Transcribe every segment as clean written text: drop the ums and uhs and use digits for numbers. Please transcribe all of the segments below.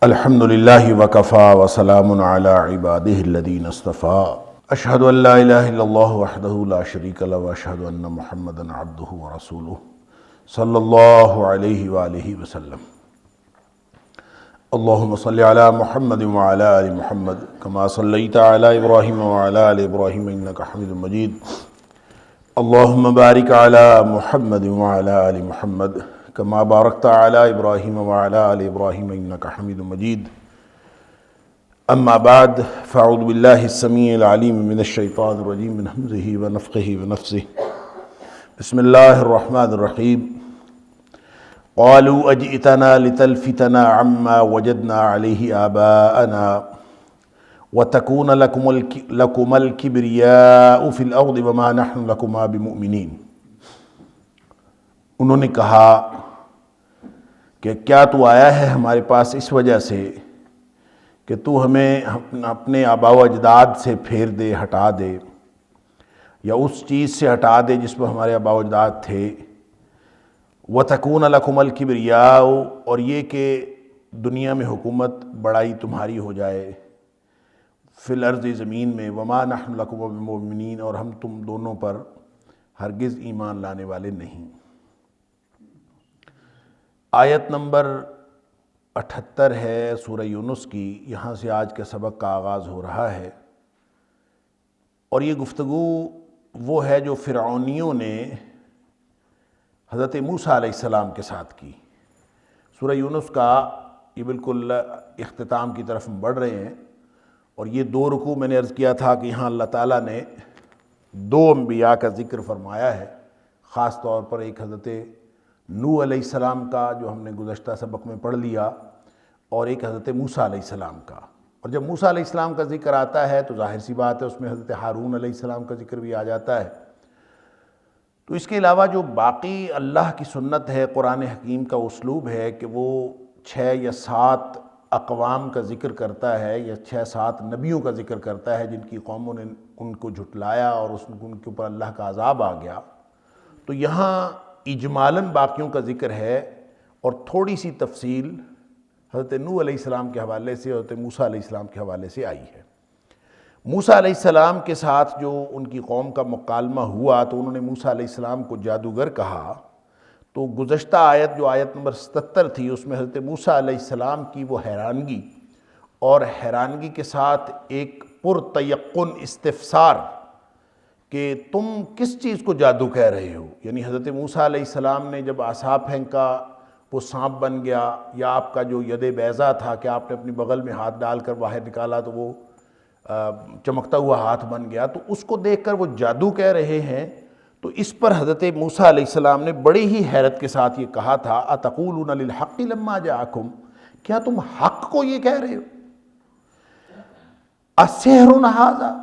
الحمدللہ وکفا وسلام علی عبادہ الذین اصطفیٰ اشہد ان لا الہ الا اللہ وحدہ لا شریک لہ واشہد ان محمدا عبدہ ورسولہ صلی اللہ علیہ وآلہ وسلم۔ اللہم صلی علی محمد وعلی آل محمد کما صلیت علی ابراہیم وعلی آل ابراہیم انک حمید مجید۔ اللہم بارک علی محمد وعلی آل محمد کما بارکت علی ابراہیم وعلی آل ابراہیم انک حمید مجید۔ اما بعد فاعوذ باللہ السمیع العلیم من الشیطان الرجیم من ہمزہ ونفخہ ونفثہ۔ بسم اللہ الرحمن الرحیم۔ قالوا اجئتنا لتلفتنا عما وجدنا علیہ آباءنا وتکون لکم الکبریاء فی الارض وما نحن لکما بمؤمنین۔ انہوں نے کہا کہ کیا تو آیا ہے ہمارے پاس اس وجہ سے کہ تو ہمیں اپنے آباء و اجداد سے پھیر دے، ہٹا دے، یا اس چیز سے ہٹا دے جس پر ہمارے آباء و اجداد تھے۔ وَتَكُونَ لَكُمَ الْكِبْرِيَاءُ، اور یہ کہ دنیا میں حکومت بڑائی تمہاری ہو جائے، فی الارض زمین میں، وَمَا نَحْنُ لَكُمْ بِمُؤْمِنِينَ، اور ہم تم دونوں پر ہرگز ایمان لانے والے نہیں۔ آیت نمبر 78 ہے سورہ یونس کی، یہاں سے آج کے سبق کا آغاز ہو رہا ہے، اور یہ گفتگو وہ ہے جو فرعونیوں نے حضرت موسیٰ علیہ السلام کے ساتھ کی۔ سورہ یونس کا یہ بالکل اختتام کی طرف ہم بڑھ رہے ہیں، اور یہ 2 رکوع میں نے عرض کیا تھا کہ یہاں اللہ تعالیٰ نے 2 انبیاء کا ذکر فرمایا ہے، خاص طور پر ایک حضرت نوح علیہ السلام کا جو ہم نے گزشتہ سبق میں پڑھ لیا، اور ایک حضرت موسیٰ علیہ السلام کا۔ اور جب موسیٰ علیہ السلام کا ذکر آتا ہے تو ظاہر سی بات ہے اس میں حضرت ہارون علیہ السلام کا ذکر بھی آ جاتا ہے۔ تو اس کے علاوہ جو باقی اللہ کی سنت ہے، قرآن حکیم کا اسلوب ہے کہ وہ 6 یا 7 اقوام کا ذکر کرتا ہے، یا 6-7 نبیوں کا ذکر کرتا ہے جن کی قوموں نے ان کو جھٹلایا اور ان کے اوپر اللہ کا عذاب آ گیا۔ تو یہاں اجمالاً باقیوں کا ذکر ہے، اور تھوڑی سی تفصیل حضرت نوح علیہ السلام کے حوالے سے، حضرت موسیٰ علیہ السلام کے حوالے سے آئی ہے۔ موسیٰ علیہ السلام کے ساتھ جو ان کی قوم کا مکالمہ ہوا تو انہوں نے موسیٰ علیہ السلام کو جادوگر کہا۔ تو گزشتہ آیت جو آیت نمبر 77 تھی اس میں حضرت موسیٰ علیہ السلام کی وہ حیرانگی، اور حیرانگی کے ساتھ ایک پرتیقن استفسار کہ تم کس چیز کو جادو کہہ رہے ہو، یعنی حضرت موسیٰ علیہ السلام نے جب عصا پھینکا وہ سانپ بن گیا، یا آپ کا جو ید بیضا تھا کہ آپ نے اپنی بغل میں ہاتھ ڈال کر باہر نکالا تو وہ چمکتا ہوا ہاتھ بن گیا، تو اس کو دیکھ کر وہ جادو کہہ رہے ہیں۔ تو اس پر حضرت موسیٰ علیہ السلام نے بڑی ہی حیرت کے ساتھ یہ کہا تھا، اَتَقُولُونَ لِلْحَقِّ لَمَّا جَاءَكُمْ، کیا تم حق کو یہ کہہ رہے ہو؟ السحر ھذا،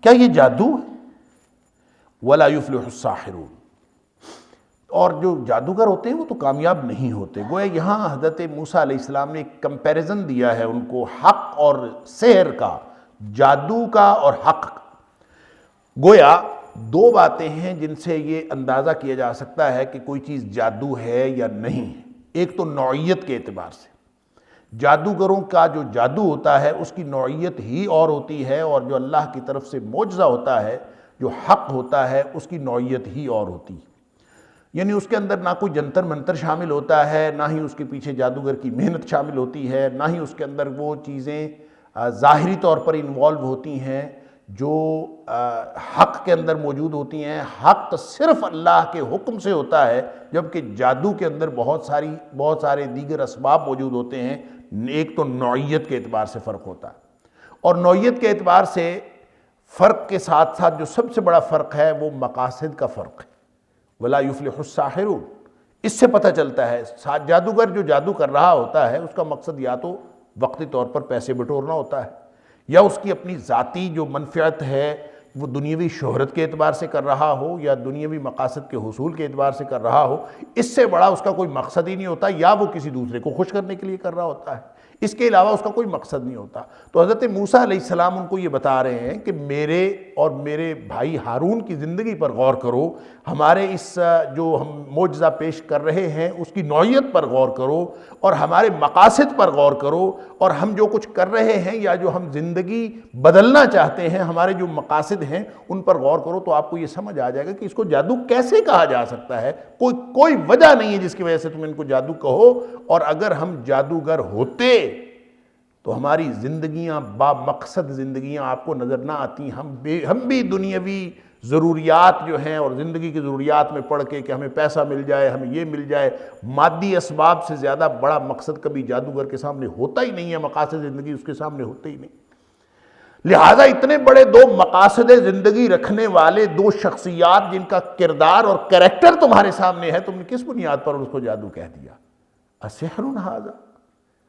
کیا یہ جادو ہے؟ وَلَا يُفْلِحُ السَّاحِرُونَ، اور جو جادوگر ہوتے ہیں وہ تو کامیاب نہیں ہوتے۔ گویا یہاں حضرت موسیٰ علیہ السلام نے ایک کمپیریزن دیا ہے ان کو حق اور سحر کا، جادو کا اور حق کا۔ گویا 2 باتیں ہیں جن سے یہ اندازہ کیا جا سکتا ہے کہ کوئی چیز جادو ہے یا نہیں ہے۔ ایک تو نوعیت کے اعتبار سے، جادوگروں کا جو جادو ہوتا ہے اس کی نوعیت ہی اور ہوتی ہے، اور جو اللہ کی طرف سے معجزہ ہوتا ہے، جو حق ہوتا ہے، اس کی نوعیت ہی اور ہوتی ہے۔ یعنی اس کے اندر نہ کوئی جنتر منتر شامل ہوتا ہے، نہ ہی اس کے پیچھے جادوگر کی محنت شامل ہوتی ہے، نہ ہی اس کے اندر وہ چیزیں ظاہری طور پر انوالو ہوتی ہیں جو حق کے اندر موجود ہوتی ہیں۔ حق صرف اللہ کے حکم سے ہوتا ہے، جبکہ جادو کے اندر بہت سارے دیگر اسباب موجود ہوتے ہیں۔ ایک تو نوعیت کے اعتبار سے فرق ہوتا ہے، اور نوعیت کے اعتبار سے فرق کے ساتھ ساتھ جو سب سے بڑا فرق ہے وہ مقاصد کا فرق ہے۔ وَلَا يُفْلِحُ السَّاحِرُونَ، اس سے پتہ چلتا ہے جادوگر جو جادو کر رہا ہوتا ہے اس کا مقصد یا تو وقتی طور پر پیسے بٹورنا ہوتا ہے، یا اس کی اپنی ذاتی جو منفعت ہے وہ دنیاوی شہرت کے اعتبار سے کر رہا ہو، یا دنیاوی مقاصد کے حصول کے اعتبار سے کر رہا ہو۔ اس سے بڑا اس کا کوئی مقصد ہی نہیں ہوتا، یا وہ کسی دوسرے کو خوش کرنے کے لیے کر رہا ہوتا ہے۔ اس کے علاوہ اس کا کوئی مقصد نہیں ہوتا۔ تو حضرت موسیٰ علیہ السلام ان کو یہ بتا رہے ہیں کہ میرے اور میرے بھائی ہارون کی زندگی پر غور کرو، ہمارے اس جو ہم معجزہ پیش کر رہے ہیں اس کی نوعیت پر غور کرو، اور ہمارے مقاصد پر غور کرو، اور ہم جو کچھ کر رہے ہیں یا جو ہم زندگی بدلنا چاہتے ہیں، ہمارے جو مقاصد ہیں ان پر غور کرو، تو آپ کو یہ سمجھ آ جائے گا کہ اس کو جادو کیسے کہا جا سکتا ہے۔ کوئی وجہ نہیں ہے جس کی وجہ سے تم ان کو جادو کہو، اور اگر ہم جادوگر ہوتے تو ہماری زندگیاں با مقصد زندگیاں آپ کو نظر نہ آتی، ہم بھی دنیاوی ضروریات جو ہیں اور زندگی کی ضروریات میں پڑھ کے کہ ہمیں پیسہ مل جائے، ہمیں یہ مل جائے، مادی اسباب سے زیادہ بڑا مقصد کبھی جادوگر کے سامنے ہوتا ہی نہیں ہے، مقاصد زندگی اس کے سامنے ہوتے ہی نہیں۔ لہٰذا اتنے بڑے دو مقاصد زندگی رکھنے والے دو شخصیات جن کا کردار اور کریکٹر تمہارے سامنے ہے، تم نے کس بنیاد پر اس کو جادو کہہ دیا؟ اسحر ھذا،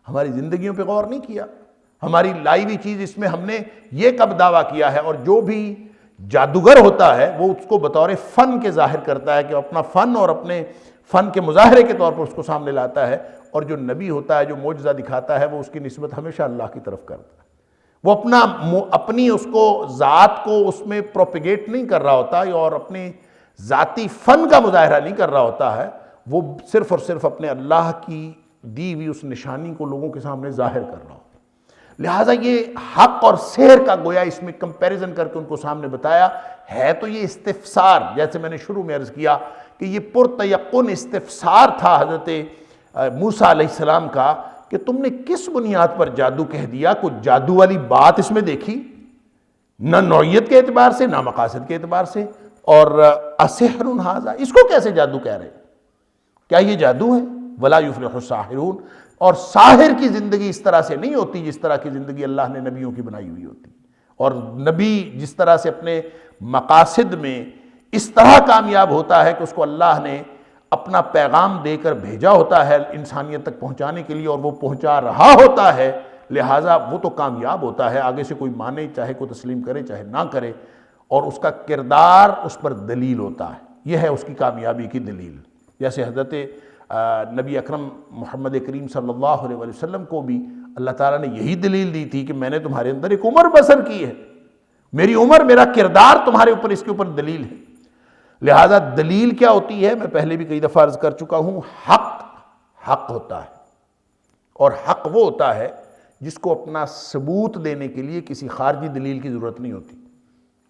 ہماری زندگیوں پہ غور نہیں کیا، ہماری لائی ہوئی چیز اس میں ہم نے یہ کب دعویٰ کیا ہے؟ اور جو بھی جادوگر ہوتا ہے وہ اس کو بطور فن کے ظاہر کرتا ہے کہ اپنا فن اور اپنے فن کے مظاہرے کے طور پر اس کو سامنے لاتا ہے، اور جو نبی ہوتا ہے جو معجزہ دکھاتا ہے وہ اس کی نسبت ہمیشہ اللہ کی طرف کرتا ہے۔ وہ اپنی اس کو ذات کو اس میں پروپیگیٹ نہیں کر رہا ہوتا اور اپنے ذاتی فن کا مظاہرہ نہیں کر رہا ہوتا ہے، وہ صرف اور صرف اپنے اللہ کی دی ہوئی اس نشانی کو لوگوں کے سامنے ظاہر کر رہا ہوتا ہے۔ لہٰذا یہ حق اور سحر کا گویا اس میں کمپیریزن کر کے ان کو سامنے بتایا ہے، تو یہ استفسار، جیسے میں نے شروع میں عرض کیا کہ یہ پرتیقن استفسار تھا حضرت موسیٰ علیہ السلام کا کہ تم نے کس بنیاد پر جادو کہہ دیا؟ کوئی جادو والی بات اس میں دیکھی؟ نہ نوعیت کے اعتبار سے، نہ مقاصد کے اعتبار سے، اور اسحر ھذا، اس کو کیسے جادو کہہ رہے؟ کیا یہ جادو ہے؟ ولا یفلح الساحرون، اور ساحر کی زندگی اس طرح سے نہیں ہوتی جس طرح کی زندگی اللہ نے نبیوں کی بنائی ہوئی ہوتی، اور نبی جس طرح سے اپنے مقاصد میں اس طرح کامیاب ہوتا ہے کہ اس کو اللہ نے اپنا پیغام دے کر بھیجا ہوتا ہے انسانیت تک پہنچانے کے لیے، اور وہ پہنچا رہا ہوتا ہے، لہٰذا وہ تو کامیاب ہوتا ہے، آگے سے کوئی مانے، چاہے کوئی تسلیم کرے چاہے نہ کرے، اور اس کا کردار اس پر دلیل ہوتا ہے، یہ ہے اس کی کامیابی کی دلیل۔ جیسے حضرت نبی اکرم محمد کریم صلی اللہ علیہ وسلم کو بھی اللہ تعالیٰ نے یہی دلیل دی تھی کہ میں نے تمہارے اندر ایک عمر بسر کی ہے، میری عمر، میرا کردار تمہارے اوپر، اس کے اوپر دلیل ہے۔ لہٰذا دلیل کیا ہوتی ہے؟ میں پہلے بھی کئی دفعہ عرض کر چکا ہوں، حق ہوتا ہے، اور حق وہ ہوتا ہے جس کو اپنا ثبوت دینے کے لیے کسی خارجی دلیل کی ضرورت نہیں ہوتی،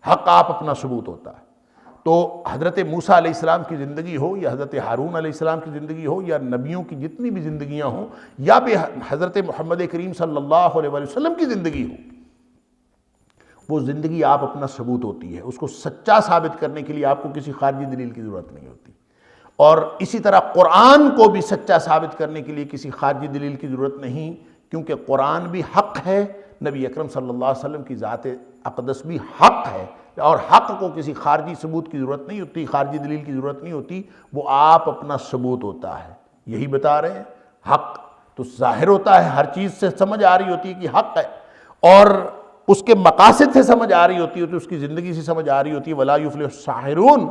حق آپ اپنا ثبوت ہوتا ہے۔ تو حضرت موسیٰ علیہ السلام کی زندگی ہو، یا حضرت ہارون علیہ السلام کی زندگی ہو، یا نبیوں کی جتنی بھی زندگیاں ہوں، یا بھی حضرت محمد کریم صلی اللہ علیہ وسلم کی زندگی ہو، وہ زندگی آپ اپنا ثبوت ہوتی ہے، اس کو سچا ثابت کرنے کے لیے آپ کو کسی خارجی دلیل کی ضرورت نہیں ہوتی۔ اور اسی طرح قرآن کو بھی سچا ثابت کرنے کے لیے کسی خارجی دلیل کی ضرورت نہیں، کیونکہ قرآن بھی حق ہے، نبی اکرم صلی اللہ علیہ وسلم کی ذات اقدس بھی حق ہے، اور حق کو کسی خارجی ثبوت کی ضرورت نہیں ہوتی، خارجی دلیل کی ضرورت نہیں ہوتی، وہ آپ اپنا ثبوت ہوتا ہے۔ یہی بتا رہے ہیں، حق تو ظاہر ہوتا ہے، ہر چیز سے سمجھ آ رہی ہوتی ہے کہ حق ہے، اور اس کے مقاصد سے سمجھ آ رہی ہوتی ہے، تو اس کی زندگی سے سمجھ آ رہی ہوتی ہے۔ ولا یفلح الساحرون،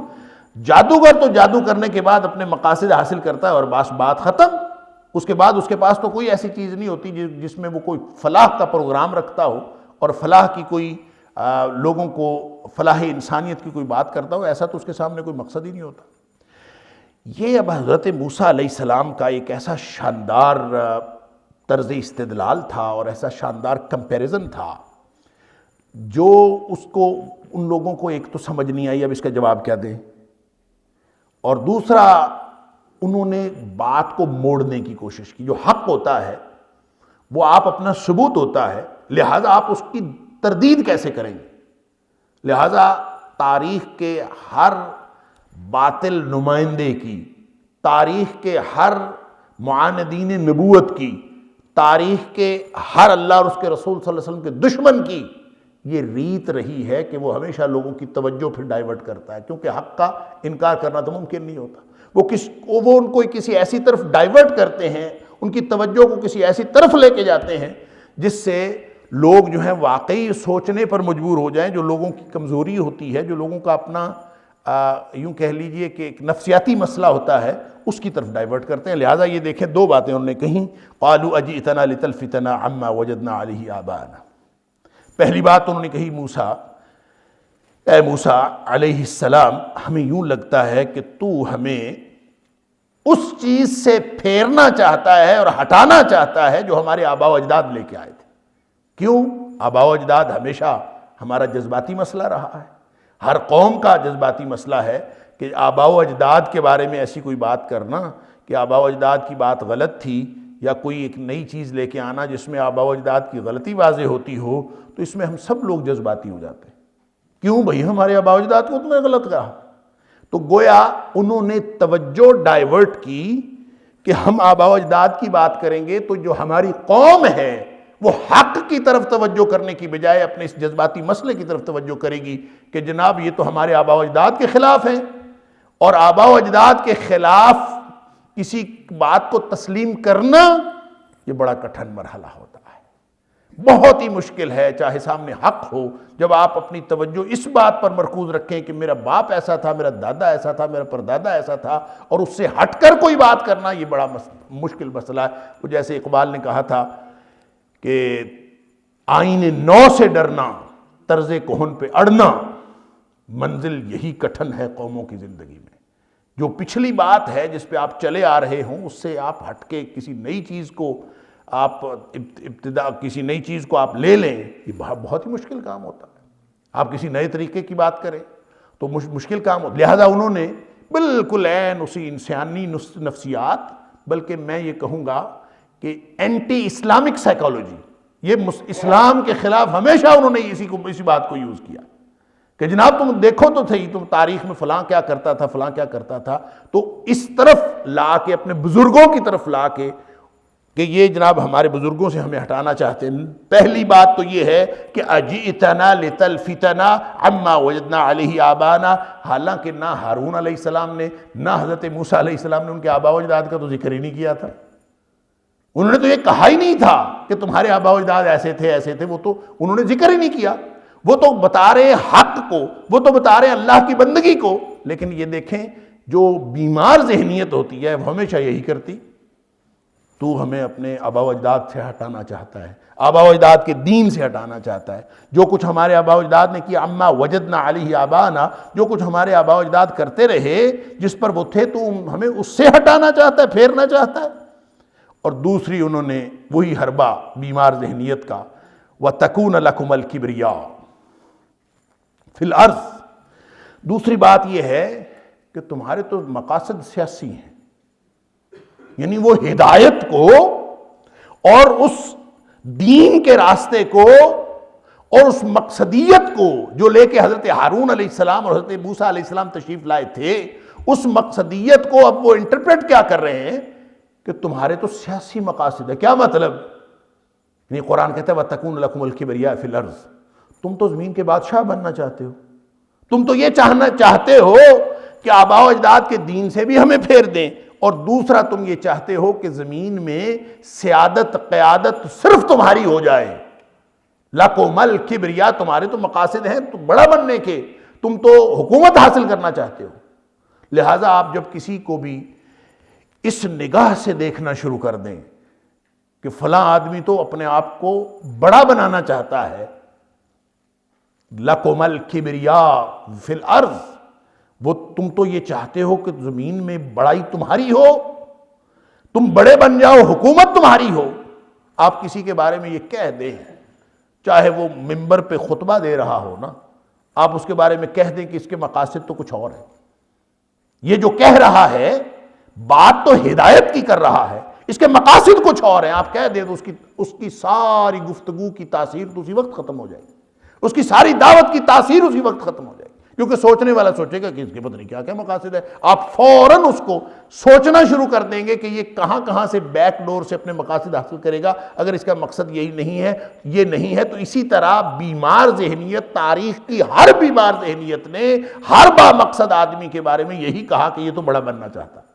جادوگر تو جادو کرنے کے بعد اپنے مقاصد حاصل کرتا ہے اور بس بات ختم، اس کے بعد اس کے پاس تو کوئی ایسی چیز نہیں ہوتی جس میں وہ کوئی فلاح کا پروگرام رکھتا ہو اور فلاح کی کوئی لوگوں کو فلاح انسانیت کی کوئی بات کرتا ہو، ایسا تو اس کے سامنے کوئی مقصد ہی نہیں ہوتا۔ یہ اب حضرت موسیٰ علیہ السلام کا ایک ایسا شاندار طرز استدلال تھا اور ایسا شاندار کمپیریزن تھا جو اس کو ان لوگوں کو ایک تو سمجھ نہیں آئی اب اس کا جواب کیا دیں، اور دوسرا انہوں نے بات کو موڑنے کی کوشش کی۔ جو حق ہوتا ہے وہ آپ اپنا ثبوت ہوتا ہے، لہٰذا آپ اس کی تردید کیسے کریں گے؟ لہٰذا تاریخ کے ہر باطل نمائندے کی، تاریخ کے ہر معاندین نبوت کی، تاریخ کے ہر اللہ اور اس کے رسول صلی اللہ علیہ وسلم کے دشمن کی یہ ریت رہی ہے کہ وہ ہمیشہ لوگوں کی توجہ پھر ڈائیورٹ کرتا ہے، کیونکہ حق کا انکار کرنا تو ممکن نہیں ہوتا۔ وہ ان کو کسی ایسی طرف ڈائیورٹ کرتے ہیں، ان کی توجہ کو کسی ایسی طرف لے کے جاتے ہیں جس سے لوگ جو ہیں واقعی سوچنے پر مجبور ہو جائیں۔ جو لوگوں کی کمزوری ہوتی ہے، جو لوگوں کا اپنا یوں کہہ لیجئے کہ ایک نفسیاتی مسئلہ ہوتا ہے، اس کی طرف ڈائیورٹ کرتے ہیں۔ لہٰذا یہ دیکھیں دو باتیں انہوں نے کہیں، قالوا اجئتنا لتلفتنا عما وجدنا علیہ آباءنا۔ پہلی بات انہوں نے کہی موسیٰ، اے موسیٰ علیہ السلام، ہمیں یوں لگتا ہے کہ تو ہمیں اس چیز سے پھیرنا چاہتا ہے اور ہٹانا چاہتا ہے جو ہمارے آباء و اجداد لے کے آئے تھے۔ کیوں؟ آباء و اجداد ہمیشہ ہمارا جذباتی مسئلہ رہا ہے، ہر قوم کا جذباتی مسئلہ ہے کہ آباء و اجداد کے بارے میں ایسی کوئی بات کرنا کہ آباء و اجداد کی بات غلط تھی، یا کوئی ایک نئی چیز لے کے آنا جس میں آباء و اجداد کی غلطی واضح ہوتی ہو، تو اس میں ہم سب لوگ جذباتی ہو جاتے ہیں۔ کیوں بھئی ہمارے آباء و اجداد کو تم نے غلط کہا؟ تو گویا انہوں نے توجہ ڈائیورٹ کی کہ ہم آباء و اجداد کی بات کریں گے تو جو ہماری قوم ہے وہ حق کی طرف توجہ کرنے کی بجائے اپنے اس جذباتی مسئلے کی طرف توجہ کرے گی کہ جناب یہ تو ہمارے آباء و اجداد کے خلاف ہیں، اور آباء و اجداد کے خلاف کسی بات کو تسلیم کرنا یہ بڑا کٹھن مرحلہ ہوتا ہے، بہت ہی مشکل ہے، چاہے سامنے حق ہو۔ جب آپ اپنی توجہ اس بات پر مرکوز رکھیں کہ میرا باپ ایسا تھا، میرا دادا ایسا تھا، میرا پردادا ایسا تھا، اور اس سے ہٹ کر کوئی بات کرنا یہ بڑا مشکل مسئلہ ہے۔ وہ جیسے اقبال نے کہا تھا کہ آئین نو سے ڈرنا، طرز کہن پہ اڑنا، منزل یہی کٹھن ہے قوموں کی زندگی میں۔ جو پچھلی بات ہے جس پہ آپ چلے آ رہے ہوں اس سے آپ ہٹ کے کسی نئی چیز کو آپ کسی نئی چیز کو آپ لے لیں، یہ بہت ہی مشکل کام ہوتا ہے۔ آپ کسی نئے طریقے کی بات کریں تو مشکل کام ہوتا ہے۔ لہٰذا انہوں نے بالکل عین اسی انسانی نفسیات، بلکہ میں یہ کہوں گا کہ اینٹی اسلامک سائیکالوجی، یہ اسلام کے خلاف ہمیشہ انہوں نے اسی بات کو یوز کیا کہ جناب تم دیکھو تو صحیح، تم تاریخ میں فلاں کیا کرتا تھا، فلاں کیا کرتا تھا، تو اس طرف لا کے اپنے بزرگوں کی طرف لا کے کہ یہ جناب ہمارے بزرگوں سے ہمیں ہٹانا چاہتے ہیں۔ پہلی بات تو یہ ہے کہ اجئتنا لتلفتنا عما وجدنا علیہ آباءنا، حالانکہ نہ ہارون علیہ السلام نے نہ حضرت موسیٰ علیہ السلام نے ان کے آباء و اجداد کا تو ذکر ہی نہیں کیا تھا۔ انہوں نے تو یہ کہا ہی نہیں تھا کہ تمہارے آباء و اجداد ایسے تھے ایسے تھے، وہ تو انہوں نے ذکر ہی نہیں کیا۔ وہ تو بتا رہے حق کو، وہ تو بتا رہے اللہ کی بندگی کو، لیکن یہ دیکھیں جو بیمار ذہنیت ہوتی ہے وہ ہمیشہ یہی کرتی، تو ہمیں اپنے آباء و اجداد سے ہٹانا چاہتا ہے، آباء و اجداد کے دین سے ہٹانا چاہتا ہے۔ جو کچھ ہمارے آباء و اجداد نے کیا، اما وجدنا علیہ آباءنا، جو کچھ ہمارے آباء و اجداد کرتے رہے جس پر وہ تھے، تو ہمیں اس سے ہٹانا چاہتا ہے، پھیرنا چاہتا ہے۔ اور دوسری انہوں نے وہی حربہ بیمار ذہنیت کا، وَتَكُونَ لَكُمَ الْكِبْرِيَاءُ فِي الْأَرْضِ، دوسری بات یہ ہے کہ تمہارے تو مقاصد سیاسی ہیں، یعنی وہ ہدایت کو اور اس دین کے راستے کو اور اس مقصدیت کو جو لے کے حضرت ہارون علیہ السلام اور حضرت موسیٰ علیہ السلام تشریف لائے تھے، اس مقصدیت کو اب وہ انٹرپریٹ کیا کر رہے ہیں کہ تمہارے تو سیاسی مقاصد ہے۔ کیا مطلب؟ یعنی قرآن کہتا ہے وَتَكُونَ لَكُمُ الْكِبْرِيَاءُ فِي الْأَرْضِ، تم تو زمین کے بادشاہ بننا چاہتے ہو، تم تو یہ چاہتے ہو کہ آباء و اجداد کے دین سے بھی ہمیں پھیر دیں، اور دوسرا تم یہ چاہتے ہو کہ زمین میں سیادت قیادت صرف تمہاری ہو جائے۔ لَكُمُ الْكِبْرِيَاءُ، تمہارے تو مقاصد ہیں تو بڑا بننے کے، تم تو حکومت حاصل کرنا چاہتے ہو۔ لہٰذا آپ جب کسی کو بھی اس نگاہ سے دیکھنا شروع کر دیں کہ فلاں آدمی تو اپنے آپ کو بڑا بنانا چاہتا ہے، لَكُمَ الْكِبْرِيَاءُ فِي الْأَرْضِ، وہ تم تو یہ چاہتے ہو کہ زمین میں بڑائی تمہاری ہو، تم بڑے بن جاؤ، حکومت تمہاری ہو۔ آپ کسی کے بارے میں یہ کہہ دیں، چاہے وہ منبر پہ خطبہ دے رہا ہو نا، آپ اس کے بارے میں کہہ دیں کہ اس کے مقاصد تو کچھ اور ہیں، یہ جو کہہ رہا ہے بات تو ہدایت کی کر رہا ہے، اس کے مقاصد کچھ اور ہیں، آپ کہہ دیں تو اس کی ساری گفتگو کی تاثیر تو اسی وقت ختم ہو جائے گی، اس کی ساری دعوت کی تاثیر اسی وقت ختم ہو جائے گی، کیونکہ سوچنے والا سوچے گا کہ اس کے پتہ نہیں کیا کیا مقاصد ہے۔ آپ فوراً اس کو سوچنا شروع کر دیں گے کہ یہ کہاں کہاں سے بیک ڈور سے اپنے مقاصد حاصل کرے گا، اگر اس کا مقصد یہی نہیں ہے، یہ نہیں ہے۔ تو اسی طرح بیمار ذہنیت، تاریخ کی ہر بیمار ذہنیت نے ہر با مقصد آدمی کے بارے میں یہی کہا کہ یہ تو بڑا بننا چاہتا ہے۔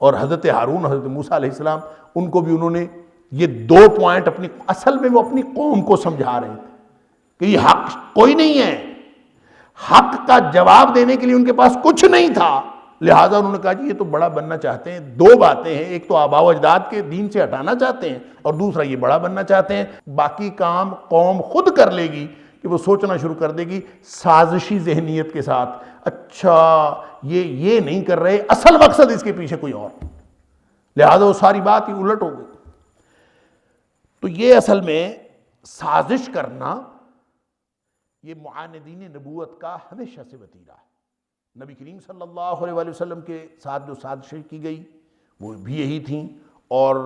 اور حضرت ہارون حضرت موسیٰ علیہ السلام ان کو بھی انہوں نے یہ 2 پوائنٹ اپنی اصل میں وہ اپنی قوم کو سمجھا رہے تھے کہ یہ حق کوئی نہیں ہے، حق کا جواب دینے کے لیے ان کے پاس کچھ نہیں تھا، لہٰذا انہوں نے کہا جی یہ تو بڑا بننا چاہتے ہیں، 2 باتیں ہیں، ایک تو آباء و اجداد کے دین سے ہٹانا چاہتے ہیں اور دوسرا یہ بڑا بننا چاہتے ہیں، باقی کام قوم خود کر لے گی کہ وہ سوچنا شروع کر دے گی سازشی ذہنیت کے ساتھ، اچھا یہ نہیں کر رہے، اصل مقصد اس کے پیچھے کوئی اور، لہٰذا وہ ساری بات ہی الٹ ہو گئی۔ تو یہ اصل میں سازش کرنا یہ معاندین نبوت کا ہمیشہ سے وتیرہ ہے۔ نبی کریم صلی اللہ علیہ وآلہ وسلم کے ساتھ جو سازشیں کی گئی وہ بھی یہی تھیں، اور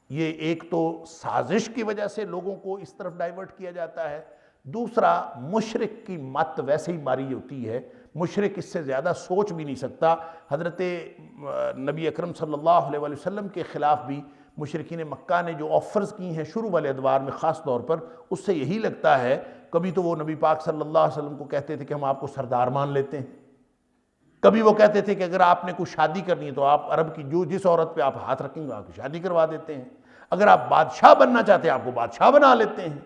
یہ ایک تو سازش کی وجہ سے لوگوں کو اس طرف ڈائیورٹ کیا جاتا ہے، دوسرا مشرک کی مت ویسے ہی ماری ہوتی ہے، مشرک اس سے زیادہ سوچ بھی نہیں سکتا۔ حضرت نبی اکرم صلی اللہ علیہ وآلہ وسلم کے خلاف بھی مشرکین مکہ نے جو آفرز کی ہیں شروع والے ادوار میں خاص طور پر، اس سے یہی لگتا ہے، کبھی تو وہ نبی پاک صلی اللہ علیہ وسلم کو کہتے تھے کہ ہم آپ کو سردار مان لیتے ہیں، کبھی وہ کہتے تھے کہ اگر آپ نے کوئی شادی کرنی ہے تو آپ عرب کی جس عورت پہ آپ ہاتھ رکھیں گے آپ کی شادی کروا دیتے ہیں، اگر آپ بادشاہ بننا چاہتے ہیں آپ کو بادشاہ بنا لیتے ہیں،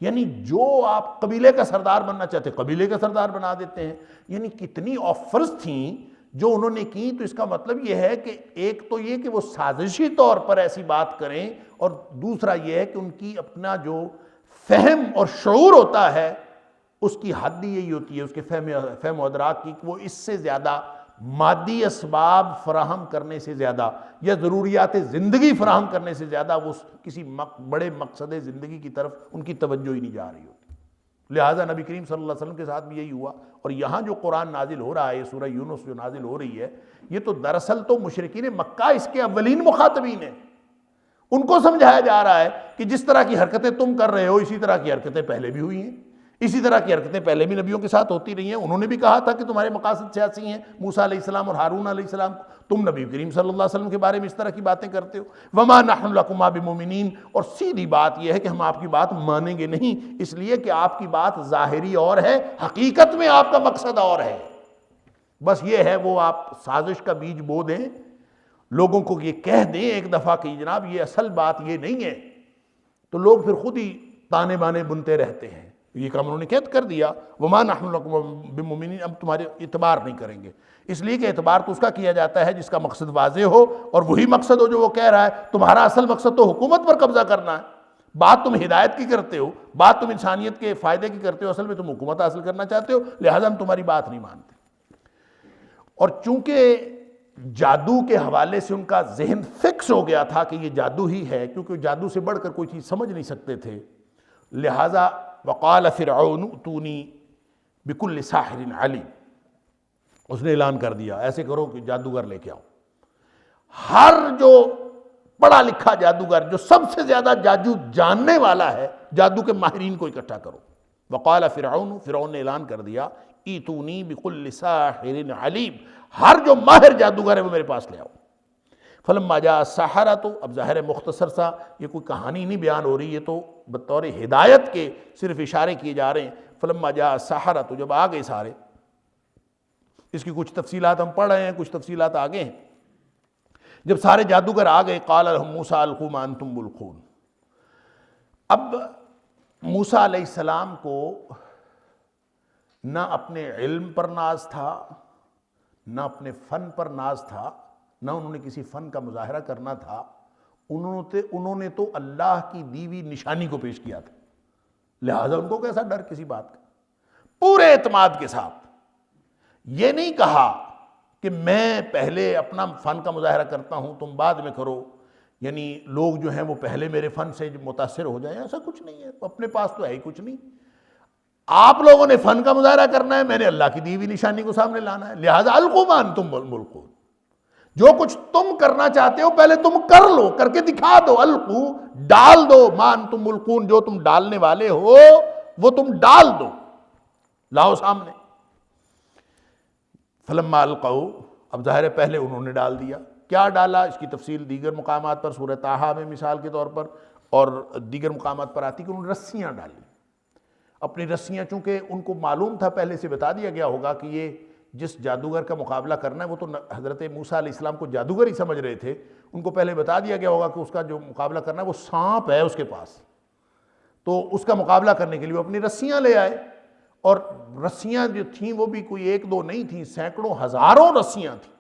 یعنی جو آپ قبیلے کا سردار بننا چاہتے ہیں قبیلے کا سردار بنا دیتے ہیں۔ یعنی کتنی آفرز تھیں جو انہوں نے کی، تو اس کا مطلب یہ ہے کہ ایک تو یہ کہ وہ سازشی طور پر ایسی بات کریں، اور دوسرا یہ ہے کہ ان کی اپنا جو فہم اور شعور ہوتا ہے اس کی حد ہی یہی ہوتی ہے، اس کے فہم و ادراک کی، کہ وہ اس سے زیادہ مادی اسباب فراہم کرنے سے زیادہ یا ضروریات زندگی فراہم کرنے سے زیادہ وہ کسی بڑے مقصد زندگی کی طرف ان کی توجہ ہی نہیں جا رہی ہوتی۔ لہٰذا نبی کریم صلی اللہ علیہ وسلم کے ساتھ بھی یہی ہوا، اور یہاں جو قرآن نازل ہو رہا ہے، سورہ یونس جو نازل ہو رہی ہے، یہ تو دراصل تو مشرکین مکہ اس کے اولین مخاطبین ہیں، ان کو سمجھایا جا رہا ہے کہ جس طرح کی حرکتیں تم کر رہے ہو اسی طرح کی حرکتیں پہلے بھی ہوئی ہیں، اسی طرح کی حرکتیں پہلے بھی نبیوں کے ساتھ ہوتی رہی ہیں، انہوں نے بھی کہا تھا کہ تمہارے مقاصد سیاسی ہیں، موسیٰ علیہ السلام اور ہارون علیہ السلام، تم نبی کریم صلی اللہ علیہ وسلم کے بارے میں اس طرح کی باتیں کرتے ہو، وما نحن لکما بمؤمنین، اور سیدھی بات یہ ہے کہ ہم آپ کی بات مانیں گے نہیں، اس لیے کہ آپ کی بات ظاہری اور ہے، حقیقت میں آپ کا مقصد اور ہے۔ بس یہ ہے وہ آپ سازش کا بیج بو دیں، لوگوں کو یہ کہہ دیں ایک دفعہ کہ جناب یہ اصل بات یہ نہیں ہے، تو لوگ پھر خود ہی تانے بانے بنتے رہتے ہیں۔ یہ کام انہوں نے قید کر دیا، وما نحن لکم بمؤمنین، اب تمہارے اعتبار نہیں کریں گے، اس لیے کہ اعتبار تو اس کا کیا جاتا ہے جس کا مقصد واضح ہو، اور وہی مقصد ہو جو وہ کہہ رہا ہے۔ تمہارا اصل مقصد تو حکومت پر قبضہ کرنا ہے، بات تم ہدایت کی کرتے ہو، بات تم انسانیت کے فائدے کی کرتے ہو، اصل میں تم حکومت حاصل کرنا چاہتے ہو، لہٰذا ہم تمہاری بات نہیں مانتے۔ اور چونکہ جادو کے حوالے سے ان کا ذہن فکس ہو گیا تھا کہ یہ جادو ہی ہے، کیونکہ جادو سے بڑھ کر کوئی چیز سمجھ نہیں سکتے تھے، لہٰذا وقال فرعون ائتونی بکل ساحر علیم، اس نے اعلان کر دیا ایسے کرو کہ جادوگر لے کے آؤ، ہر جو پڑھا لکھا جادوگر جو سب سے زیادہ جادو جاننے والا ہے، جادو کے ماہرین کو اکٹھا کرو۔ وقال فرعون، فرعون نے اعلان کر دیا ائتونی بکل ساحر علیم، ہر جو ماہر جادوگر ہے وہ میرے پاس لے آؤ۔ فلما جاء السحرۃ، اب ظاہر مختصر سا یہ کوئی کہانی نہیں بیان ہو رہی، یہ تو بطور ہدایت کے صرف اشارے کیے جا رہے ہیں۔ فلما جاء السحرۃ، جب آ گئے سارے، اس کی کچھ تفصیلات ہم پڑھ رہے ہیں، کچھ تفصیلات آگے ہیں۔ جب سارے جادوگر آ گئے، قال لهم موسیٰ القوا ما انتم ملقون، اب موسیٰ علیہ السلام کو نہ اپنے علم پر ناز تھا، نہ اپنے فن پر ناز تھا، نہ انہوں نے کسی فن کا مظاہرہ کرنا تھا، انہوں نے تو اللہ کی دی ہوئی نشانی کو پیش کیا تھا، لہٰذا ان کو کیسا ڈر کسی بات کا، پورے اعتماد کے ساتھ۔ یہ نہیں کہا کہ میں پہلے اپنا فن کا مظاہرہ کرتا ہوں تم بعد میں کرو، یعنی لوگ جو ہیں وہ پہلے میرے فن سے متاثر ہو جائیں، ایسا کچھ نہیں ہے، اپنے پاس تو ہے ہی کچھ نہیں، آپ لوگوں نے فن کا مظاہرہ کرنا ہے، میں نے اللہ کی دی ہوئی نشانی کو سامنے لانا ہے، لہٰذا القوا ما انتم ملقون، جو کچھ تم کرنا چاہتے ہو پہلے تم کر لو، کر کے دکھا دو، القوا ڈال دو، ما انتم ملقون، جو تم ڈالنے والے ہو وہ تم ڈال دو، لاؤ سامنے۔ فلما القوا، اب ظاہر ہے پہلے انہوں نے ڈال دیا، کیا ڈالا اس کی تفصیل دیگر مقامات پر سورہ طٰہٰ میں مثال کے طور پر اور دیگر مقامات پر آتی کہ انہوں نے رسیاں ڈالی، اپنی رسیاں، چونکہ ان کو معلوم تھا پہلے سے بتا دیا گیا ہوگا کہ یہ جس جادوگر کا مقابلہ کرنا ہے وہ تو حضرت موسیٰ علیہ السلام کو جادوگر ہی سمجھ رہے تھے، ان کو پہلے بتا دیا گیا ہوگا کہ اس کا جو مقابلہ کرنا ہے وہ سانپ ہے اس کے پاس، تو اس کا مقابلہ کرنے کے لیے وہ اپنی رسیاں لے آئے، اور رسیاں جو تھیں وہ بھی کوئی ایک دو نہیں تھیں، سینکڑوں ہزاروں رسیاں تھیں،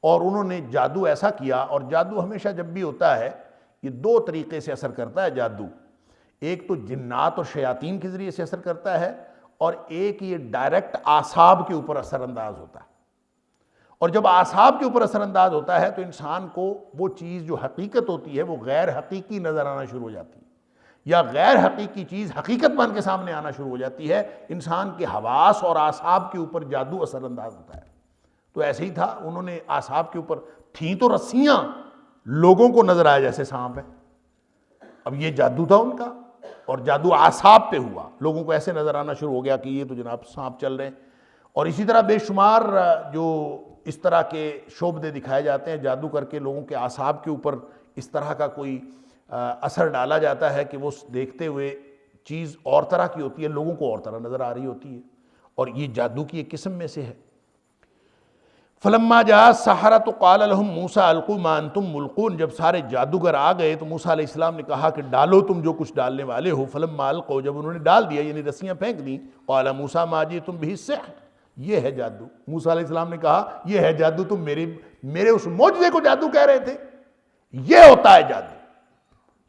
اور انہوں نے جادو ایسا کیا. اور جادو ہمیشہ جب بھی ہوتا ہے یہ دو طریقے سے اثر کرتا ہے جادو، ایک تو جنات اور شیاطین کے ذریعے سے اثر کرتا ہے، اور ایک یہ ڈائریکٹ اعصاب کے اوپر اثر انداز ہوتا ہے. اور جب اعصاب کے اوپر اثر انداز ہوتا ہے تو انسان کو وہ چیز جو حقیقت ہوتی ہے وہ غیر حقیقی نظر آنا شروع ہو جاتی ہے، یا غیر حقیقی چیز حقیقت بن کے سامنے آنا شروع ہو جاتی ہے. انسان کے حواس اور اعصاب کے اوپر جادو اثر انداز ہوتا ہے. تو ایسے ہی تھا، انہوں نے اعصاب کے اوپر تھیں تو رسیاں، لوگوں کو نظر آیا جیسے سانپ ہے. اب یہ جادو تھا ان کا، اور جادو اعصاب پہ ہوا، لوگوں کو ایسے نظر آنا شروع ہو گیا کہ یہ تو جناب سانپ چل رہے ہیں. اور اسی طرح بے شمار جو اس طرح کے شعبدے دکھائے جاتے ہیں، جادو کر کے لوگوں کے اعصاب کے اوپر اس طرح کا کوئی اثر ڈالا جاتا ہے کہ وہ دیکھتے ہوئے چیز اور طرح کی ہوتی ہے، لوگوں کو اور طرح نظر آ رہی ہوتی ہے، اور یہ جادو کی ایک قسم میں سے ہے. فلما جاء السحرۃ قال لهم موسیٰ القوا ما انتم ملقون، جب سارے جادوگر آ گئے تو موسیٰ علیہ السلام نے کہا کہ ڈالو تم جو کچھ ڈالنے والے ہو. فلما القوا، جب انہوں نے ڈال دیا یعنی رسیاں پھینک دیں، قال موسیٰ ما جئتم به السحر، یہ ہے جادو. موسیٰ علیہ السلام نے کہا یہ ہے جادو، تم میرے اس معجزے کو جادو کہہ رہے تھے، یہ ہوتا ہے جادو.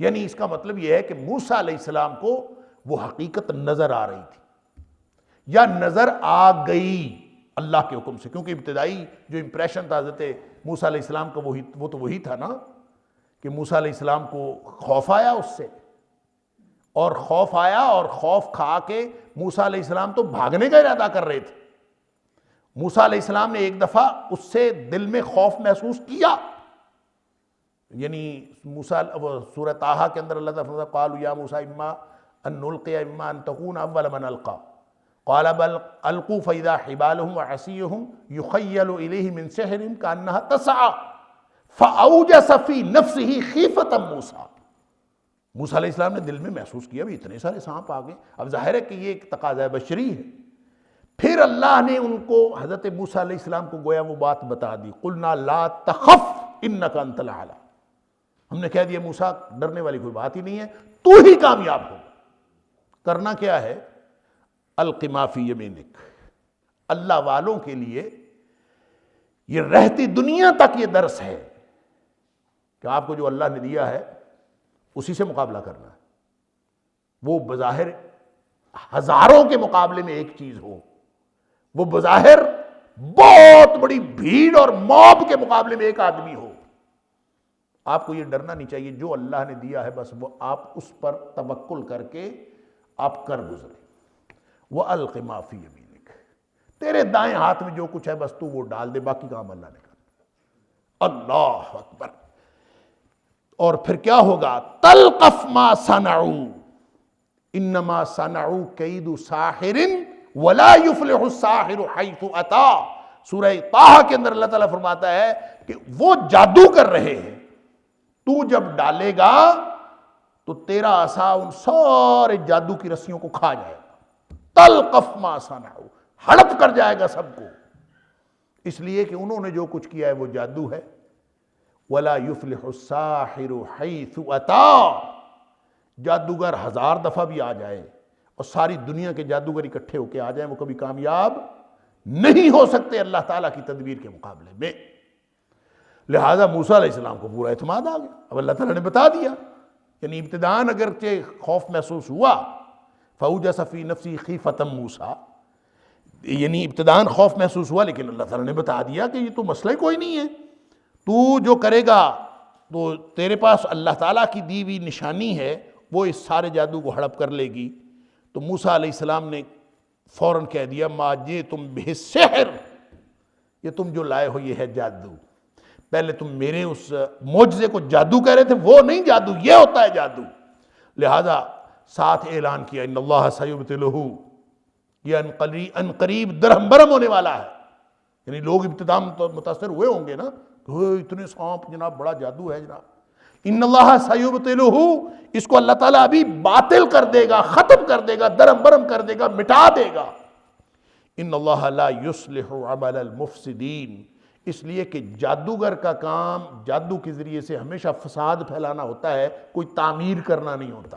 یعنی اس کا مطلب یہ ہے کہ موسیٰ علیہ السلام کو وہ حقیقت نظر آ رہی تھی، یا نظر آ گئی اللہ کے حکم سے، کیونکہ ابتدائی جو امپریشن تھا حضرت موسیٰ علیہ السلام کا وہ تو وہی تھا نا کہ موسیٰ علیہ السلام کو خوف آیا اس سے، اور خوف آیا اور خوف کھا کے موسیٰ علیہ السلام تو بھاگنے کا ارادہ کر رہے تھے. موسیٰ علیہ السلام نے ایک دفعہ اس سے دل میں خوف محسوس کیا، یعنی موسیٰ سورہ طٰہٰ کے اندر اللہ تعالیٰ فرماتا ہے قالوا یا موسیٰ اما ان نلقی اما ان تکون اول من القی قال بل القوا فاذا حبالهم وعصیهم یخیل الیہ من سحرهم کانها تسعى فاوجس فی نفسه خیفة موسیٰ. موسیٰ علیہ السلام نے دل میں محسوس کیا بھی اتنے سارے سانپ آ گئے، اب ظاہر ہے کہ یہ ایک تقاضۂ بشری ہے. پھر اللہ نے ان کو حضرت موسیٰ علیہ السلام کو گویا وہ بات بتا دی، قلنا لا تخف انک انت الاعلی، ہم نے کہہ دیا موسیٰ ڈرنے والی کوئی بات ہی نہیں ہے، تو ہی کامیاب ہو. کرنا کیا ہے؟ الق ما فی یمینک. اللہ والوں کے لیے یہ رہتی دنیا تک یہ درس ہے کہ آپ کو جو اللہ نے دیا ہے اسی سے مقابلہ کرنا ہے. وہ بظاہر ہزاروں کے مقابلے میں ایک چیز ہو، وہ بظاہر بہت بڑی بھیڑ اور موب کے مقابلے میں ایک آدمی ہو، آپ کو یہ ڈرنا نہیں چاہیے. جو اللہ نے دیا ہے بس وہ آپ اس پر توکل کر کے آپ کر گزرے. وَأَلْقِ مَا فِي يَمِينِكَ، تیرے دائیں ہاتھ میں جو کچھ ہے بس تو وہ ڈال دے، باقی کام اللہ نے کرنا. اللہ اکبر. اور پھر کیا ہوگا؟ تلقف ما صنعوا انما صنعوا کید ساحر ولا يفلح الساحر حیث اتی. سورہ طٰہٰ کے اندر اللہ تعالیٰ فرماتا ہے کہ وہ جادو کر رہے ہیں، تو جب ڈالے گا تو تیرا عصا ان سارے جادو کی رسیوں کو کھا جائے گا. تلقف ما صنعوا، ہڑپ کر جائے گا سب کو، اس لیے کہ انہوں نے جو کچھ کیا ہے وہ جادو ہے. ولا يفلح الساحر حیث اتی، جادوگر ہزار دفعہ بھی آ جائے اور ساری دنیا کے جادوگر اکٹھے ہو کے آ جائیں، وہ کبھی کامیاب نہیں ہو سکتے اللہ تعالیٰ کی تدبیر کے مقابلے میں. لہٰذا موسیٰ علیہ السلام کو پورا اعتماد آ گیا. اب اللہ تعالیٰ نے بتا دیا، یعنی ابتداءً اگرچہ خوف محسوس ہوا، فَأَوْجَسَ فِي نَفْسِهِ خِیفَةً موسیٰ، یعنی ابتداءً خوف محسوس ہوا، لیکن اللہ تعالیٰ نے بتا دیا کہ یہ تو مسئلہ کوئی نہیں ہے، تو جو کرے گا تو تیرے پاس اللہ تعالیٰ کی دی ہوئی نشانی ہے، وہ اس سارے جادو کو ہڑپ کر لے گی. تو موسیٰ علیہ السلام نے فوراً کہہ دیا ما جئتم بہ السحر، یہ تم جو لائے ہو یہ ہے جادو. پہلے تم میرے اس معجزے کو جادو کہہ رہے تھے، وہ نہیں جادو، یہ ہوتا ہے جادو. لہذا ساتھ اعلان کیا ان اللہ سیبطلہ، یہ ان قریب درہم برہم ہونے والا ہے. یعنی لوگ ابتداء متاثر ہوئے ہوں گے نا، اتنے سانپ جناب، بڑا جادو ہے جناب. ان اللہ سیبطلہ، اس کو اللہ تعالیٰ ابھی باطل کر دے گا، ختم کر دے گا، درہم برہم کر دے گا، مٹا دے گا. ان اللہ لا یصلح عمل المفسدین، اس لیے کہ جادوگر کا کام جادو کے ذریعے سے ہمیشہ فساد پھیلانا ہوتا ہے، کوئی تعمیر کرنا نہیں ہوتا۔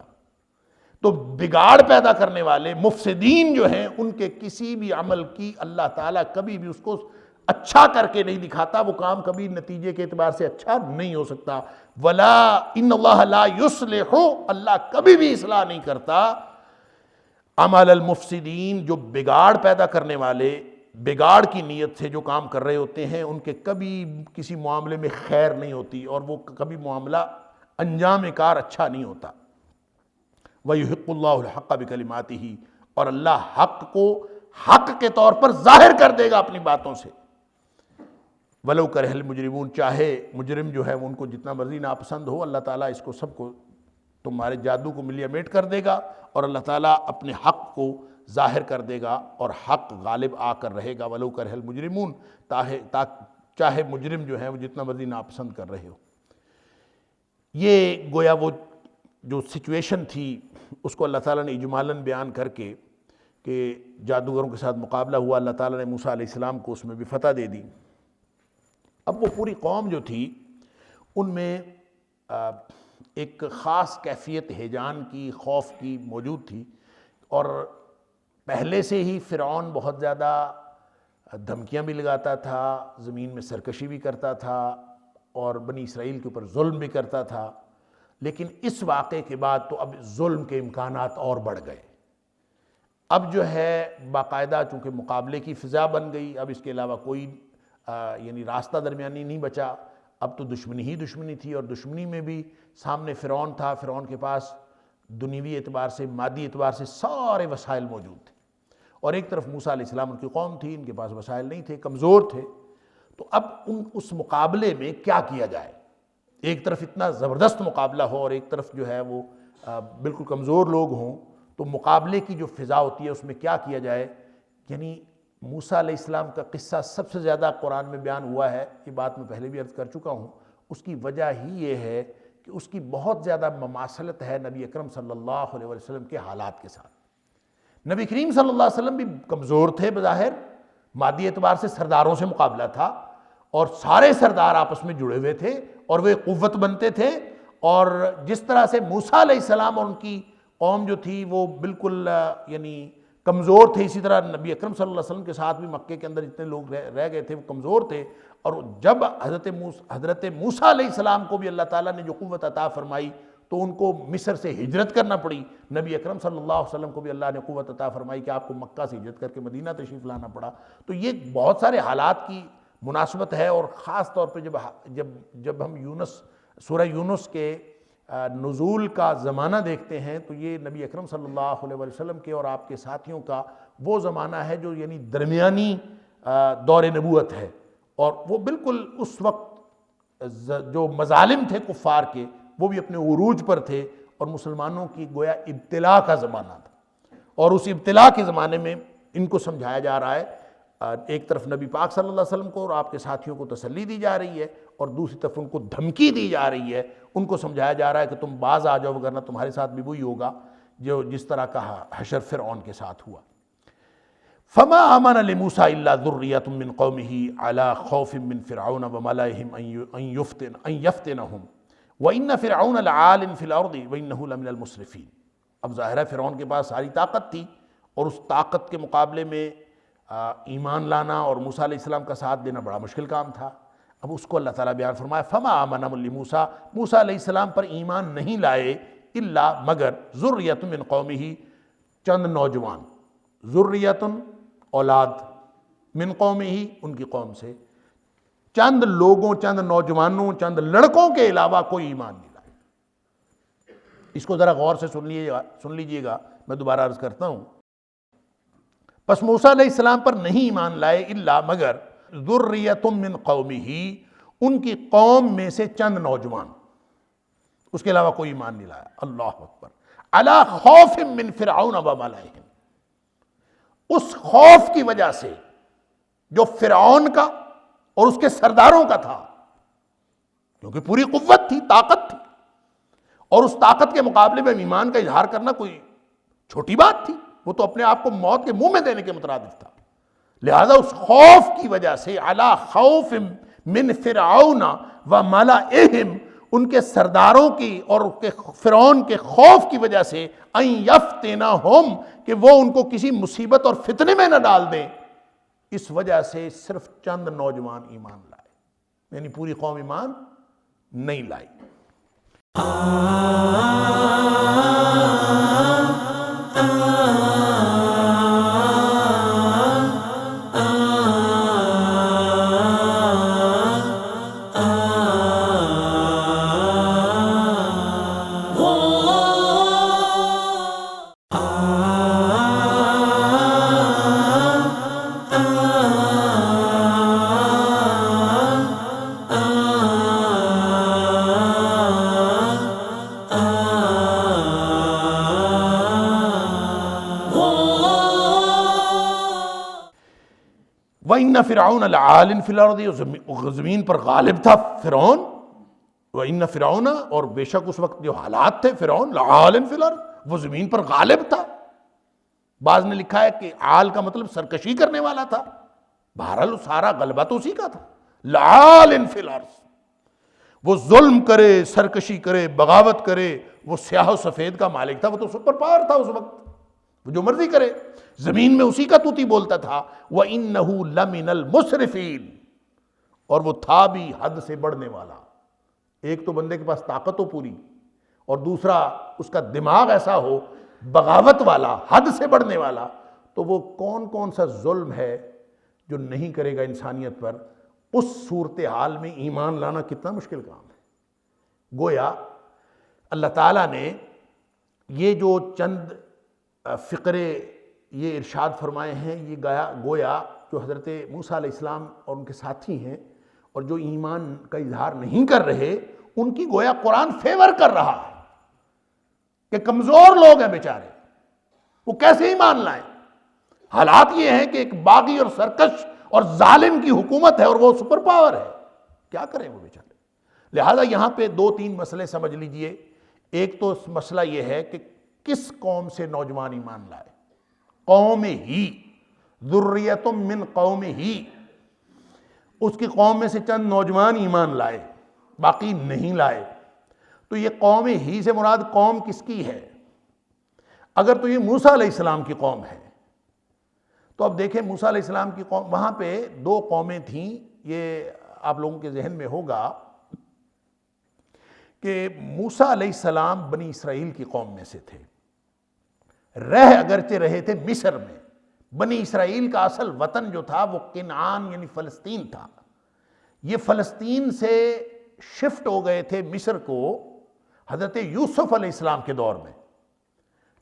تو بگاڑ پیدا کرنے والے مفسدین جو ہیں ان کے کسی بھی عمل کی اللہ تعالیٰ کبھی بھی اس کو اچھا کر کے نہیں دکھاتا، وہ کام کبھی نتیجے کے اعتبار سے اچھا نہیں ہو سکتا۔ ولا ان اللہ لا یصلح، اللہ کبھی بھی اصلاح نہیں کرتا عمل المفسدین، جو بگاڑ پیدا کرنے والے بگاڑ کی نیت سے جو کام کر رہے ہوتے ہیں ان کے کبھی کسی معاملے میں خیر نہیں ہوتی، اور وہ کبھی معاملہ انجام کار اچھا نہیں ہوتا۔ وَيُحِقُّ اللَّهُ الْحَقَّ بِكَلِمَاتِهِ، اور اللہ حق کو حق کے طور پر ظاہر کر دے گا اپنی باتوں سے۔ وَلَوْ كَرِهَ الْمُجْرِمُونَ، چاہے مجرم جو ہے ان کو جتنا مرضی ناپسند ہو، اللہ تعالیٰ اس کو سب کو تمہارے جادو کو ملیا میٹ کر دے گا، اور اللہ تعالیٰ اپنے حق کو ظاہر کر دے گا، اور حق غالب آ کر رہے گا۔ وَلَوْ كَرِهَ الْمُجْرِمُونَ، چاہے مجرم جو ہیں وہ جتنا مرضی ناپسند کر رہے ہو۔ یہ گویا وہ جو سچویشن تھی اس کو اللہ تعالیٰ نے اجمالاً بیان کر کے کہ جادوگروں کے ساتھ مقابلہ ہوا، اللہ تعالیٰ نے موسیٰ علیہ السلام کو اس میں بھی فتح دے دی۔ اب وہ پوری قوم جو تھی ان میں ایک خاص کیفیت ہیجان کی، خوف کی موجود تھی، اور پہلے سے ہی فرعون بہت زیادہ دھمکیاں بھی لگاتا تھا، زمین میں سرکشی بھی کرتا تھا، اور بنی اسرائیل کے اوپر ظلم بھی کرتا تھا۔ لیکن اس واقعے کے بعد تو اب ظلم کے امکانات اور بڑھ گئے۔ اب جو ہے باقاعدہ چونکہ مقابلے کی فضا بن گئی، اب اس کے علاوہ کوئی یعنی راستہ درمیانی نہیں بچا، اب تو دشمنی ہی دشمنی تھی، اور دشمنی میں بھی سامنے فرعون تھا، فرعون کے پاس دنیوی اعتبار سے، مادی اعتبار سے سارے وسائل موجود تھے، اور ایک طرف موسیٰ علیہ السلام ان کی قوم تھی، ان کے پاس وسائل نہیں تھے، کمزور تھے۔ تو اب اس مقابلے میں کیا کیا جائے؟ ایک طرف اتنا زبردست مقابلہ ہو اور ایک طرف جو ہے وہ بالکل کمزور لوگ ہوں، تو مقابلے کی جو فضا ہوتی ہے اس میں کیا کیا جائے؟ یعنی موسیٰ علیہ السلام کا قصہ سب سے زیادہ قرآن میں بیان ہوا ہے، یہ بات میں پہلے بھی عرض کر چکا ہوں۔ اس کی وجہ ہی یہ ہے کہ اس کی بہت زیادہ مماثلت ہے نبی اکرم صلی اللہ علیہ وسلم کے حالات کے ساتھ۔ نبی کریم صلی اللہ علیہ وسلم بھی کمزور تھے بظاہر، مادی اعتبار سے سرداروں سے مقابلہ تھا، اور سارے سردار آپس میں جڑے ہوئے تھے اور وہ قوت بنتے تھے، اور جس طرح سے موسیٰ علیہ السلام اور ان کی قوم جو تھی وہ بالکل یعنی کمزور تھے، اسی طرح نبی اکرم صلی اللہ علیہ وسلم کے ساتھ بھی مکے کے اندر جتنے لوگ رہ گئے تھے وہ کمزور تھے، اور جب حضرت موسیٰ علیہ السلام کو بھی اللہ تعالیٰ نے جو قوت عطا فرمائی تو ان کو مصر سے ہجرت کرنا پڑی، نبی اکرم صلی اللہ علیہ وسلم کو بھی اللہ نے قوت عطا فرمائی کہ آپ کو مکہ سے ہجرت کر کے مدینہ تشریف لانا پڑا۔ تو یہ بہت سارے حالات کی مناسبت ہے، اور خاص طور پہ جب ہم سورہ یونس کے نزول کا زمانہ دیکھتے ہیں تو یہ نبی اکرم صلی اللہ علیہ وسلم کے اور آپ کے ساتھیوں کا وہ زمانہ ہے جو یعنی درمیانی دور نبوت ہے، اور وہ بالکل اس وقت جو مظالم تھے کفار کے وہ بھی اپنے عروج پر تھے، اور مسلمانوں کی گویا ابتلا کا زمانہ تھا، اور اس ابتلا کے زمانے میں ان کو سمجھایا جا رہا ہے، ایک طرف نبی پاک صلی اللہ علیہ وسلم کو اور آپ کے ساتھیوں کو تسلی دی جا رہی ہے، اور دوسری طرف ان کو دھمکی دی جا رہی ہے، ان کو سمجھایا جا رہا ہے کہ تم باز آ جاؤ ورنہ تمہارے ساتھ بھی وہی ہوگا جو جس طرح کا حشر فرعون کے ساتھ ہوا۔ فما آمن لموسیٰ الا ذریۃ من قومہ علی خوف من فرعون وملئہم ان یفتنہم وان فرعون لعال فی الارض وانہ لمن المسرفین۔ اب ظاہر ہے فرعون کے پاس ساری طاقت تھی، اور اس طاقت کے مقابلے میں ایمان لانا اور موسیٰ علیہ السلام کا ساتھ دینا بڑا مشکل کام تھا۔ اب اس کو اللہ تعالیٰ بیان فرمایا فما آمن لموسیٰ، موسیٰ علیہ السلام پر ایمان نہیں لائے الا مگر ذریۃ من قومہ، چند نوجوان، ذریۃ اولاد، من قومہ ان کی قوم سے، چند لوگوں، چند نوجوانوں، چند لڑکوں کے علاوہ کوئی ایمان نہیں لائے۔ اس کو ذرا غور سے سن لیجئے گا، میں دوبارہ عرض کرتا ہوں۔ پس موسیٰ علیہ السلام پر نہیں ایمان لائے الا مگر ذریۃ من قومہ، ان کی قوم میں سے چند نوجوان، اس کے علاوہ کوئی ایمان نہیں لایا۔ اللہ اکبر۔ علی خوف من فرعون وملئہم، اس خوف کی وجہ سے جو فرعون کا اور اس کے سرداروں کا تھا، کیونکہ پوری قوت تھی، طاقت تھی، اور اس طاقت کے مقابلے میں ایمان کا اظہار کرنا کوئی چھوٹی بات تھی، وہ تو اپنے آپ کو موت کے منہ میں دینے کے مترادف تھا۔ لہذا اس خوف کی وجہ سے علی خوف من فرعون و ملئہم، ان کے سرداروں کی اور فرعون کے خوف کی وجہ سے ان یفتنہم، کہ وہ ان کو کسی مصیبت اور فتنے میں نہ ڈال دیں، اس وجہ سے صرف چند نوجوان ایمان لائے، یعنی پوری قوم ایمان نہیں لائی۔ وَإِنَّ فِرْعَوْنَ لَعَالٍ فِي الْأَرْضِ، زمین پر غالب تھا فرعون، وَإِنَّ فِرْعَوْنَ، اور بے شک اس وقت جو حالات تھے فرعون، لَعَالٍ فِي الْأَرْضِ، وہ زمین پر غالب تھا۔ بعض نے لکھا ہے کہ عال کا مطلب سرکشی کرنے والا تھا، بہرحال سارا غلبہ تو اسی کا تھا۔ لَعَالٍ فِي الْأَرْضِ، وہ ظلم کرے، سرکشی کرے، بغاوت کرے، وہ سیاہ و سفید کا مالک تھا، وہ تو سپر پاور تھا اس وقت، وہ جو مرضی کرے، زمین میں اسی کا توتی بولتا تھا۔ وَإِنَّهُ لَمِنَ الْمُسْرِفِينَ، اور وہ تھا بھی حد سے بڑھنے والا۔ ایک تو بندے کے پاس طاقت ہو پوری، اور دوسرا اس کا دماغ ایسا ہو بغاوت والا، حد سے بڑھنے والا، تو وہ کون کون سا ظلم ہے جو نہیں کرے گا انسانیت پر۔ اس صورتحال میں ایمان لانا کتنا مشکل کام ہے۔ گویا اللہ تعالیٰ نے یہ جو چند فقرے یہ ارشاد فرمائے ہیں، یہ گویا جو حضرت موسیٰ علیہ السلام اور ان کے ساتھی ہیں اور جو ایمان کا اظہار نہیں کر رہے، ان کی گویا قرآن فیور کر رہا ہے کہ کمزور لوگ ہیں بیچارے، وہ کیسے ایمان لائیں۔ حالات یہ ہیں کہ ایک باغی اور سرکش اور ظالم کی حکومت ہے اور وہ سپر پاور ہے، کیا کریں وہ بیچارے۔ لہذا یہاں پہ دو تین مسئلے سمجھ لیجئے۔ ایک تو مسئلہ یہ ہے کہ کس قوم سے نوجوان ایمان لائے، قوم ہی، ذریۃ من قوم ہی، اس کی قوم میں سے چند نوجوان ایمان لائے، باقی نہیں لائے۔ تو یہ قوم ہی سے مراد قوم کس کی ہے؟ اگر تو یہ موسیٰ علیہ السلام کی قوم ہے تو اب دیکھیں موسیٰ علیہ السلام کی قوم، وہاں پہ دو قومیں تھیں، یہ آپ لوگوں کے ذہن میں ہوگا کہ موسیٰ علیہ السلام بنی اسرائیل کی قوم میں سے تھے، رہ اگرچہ رہے تھے مصر میں۔ بنی اسرائیل کا اصل وطن جو تھا وہ کنعان یعنی فلسطین تھا۔ یہ فلسطین سے شفٹ ہو گئے تھے مصر کو حضرت یوسف علیہ السلام کے دور میں۔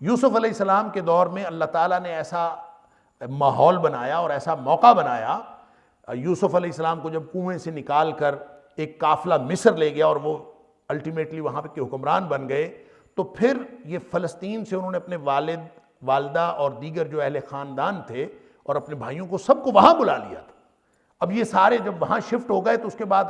یوسف علیہ السلام کے دور میں اللہ تعالیٰ نے ایسا ماحول بنایا اور ایسا موقع بنایا، یوسف علیہ السلام کو جب کنویں سے نکال کر ایک قافلہ مصر لے گیا اور وہ الٹیمیٹلی وہاں پہ کے حکمران بن گئے، تو پھر یہ فلسطین سے انہوں نے اپنے والد، والدہ اور دیگر جو اہل خاندان تھے اور اپنے بھائیوں کو سب کو وہاں بلا لیا تھا۔ اب یہ سارے جب وہاں شفٹ ہو گئے تو اس کے بعد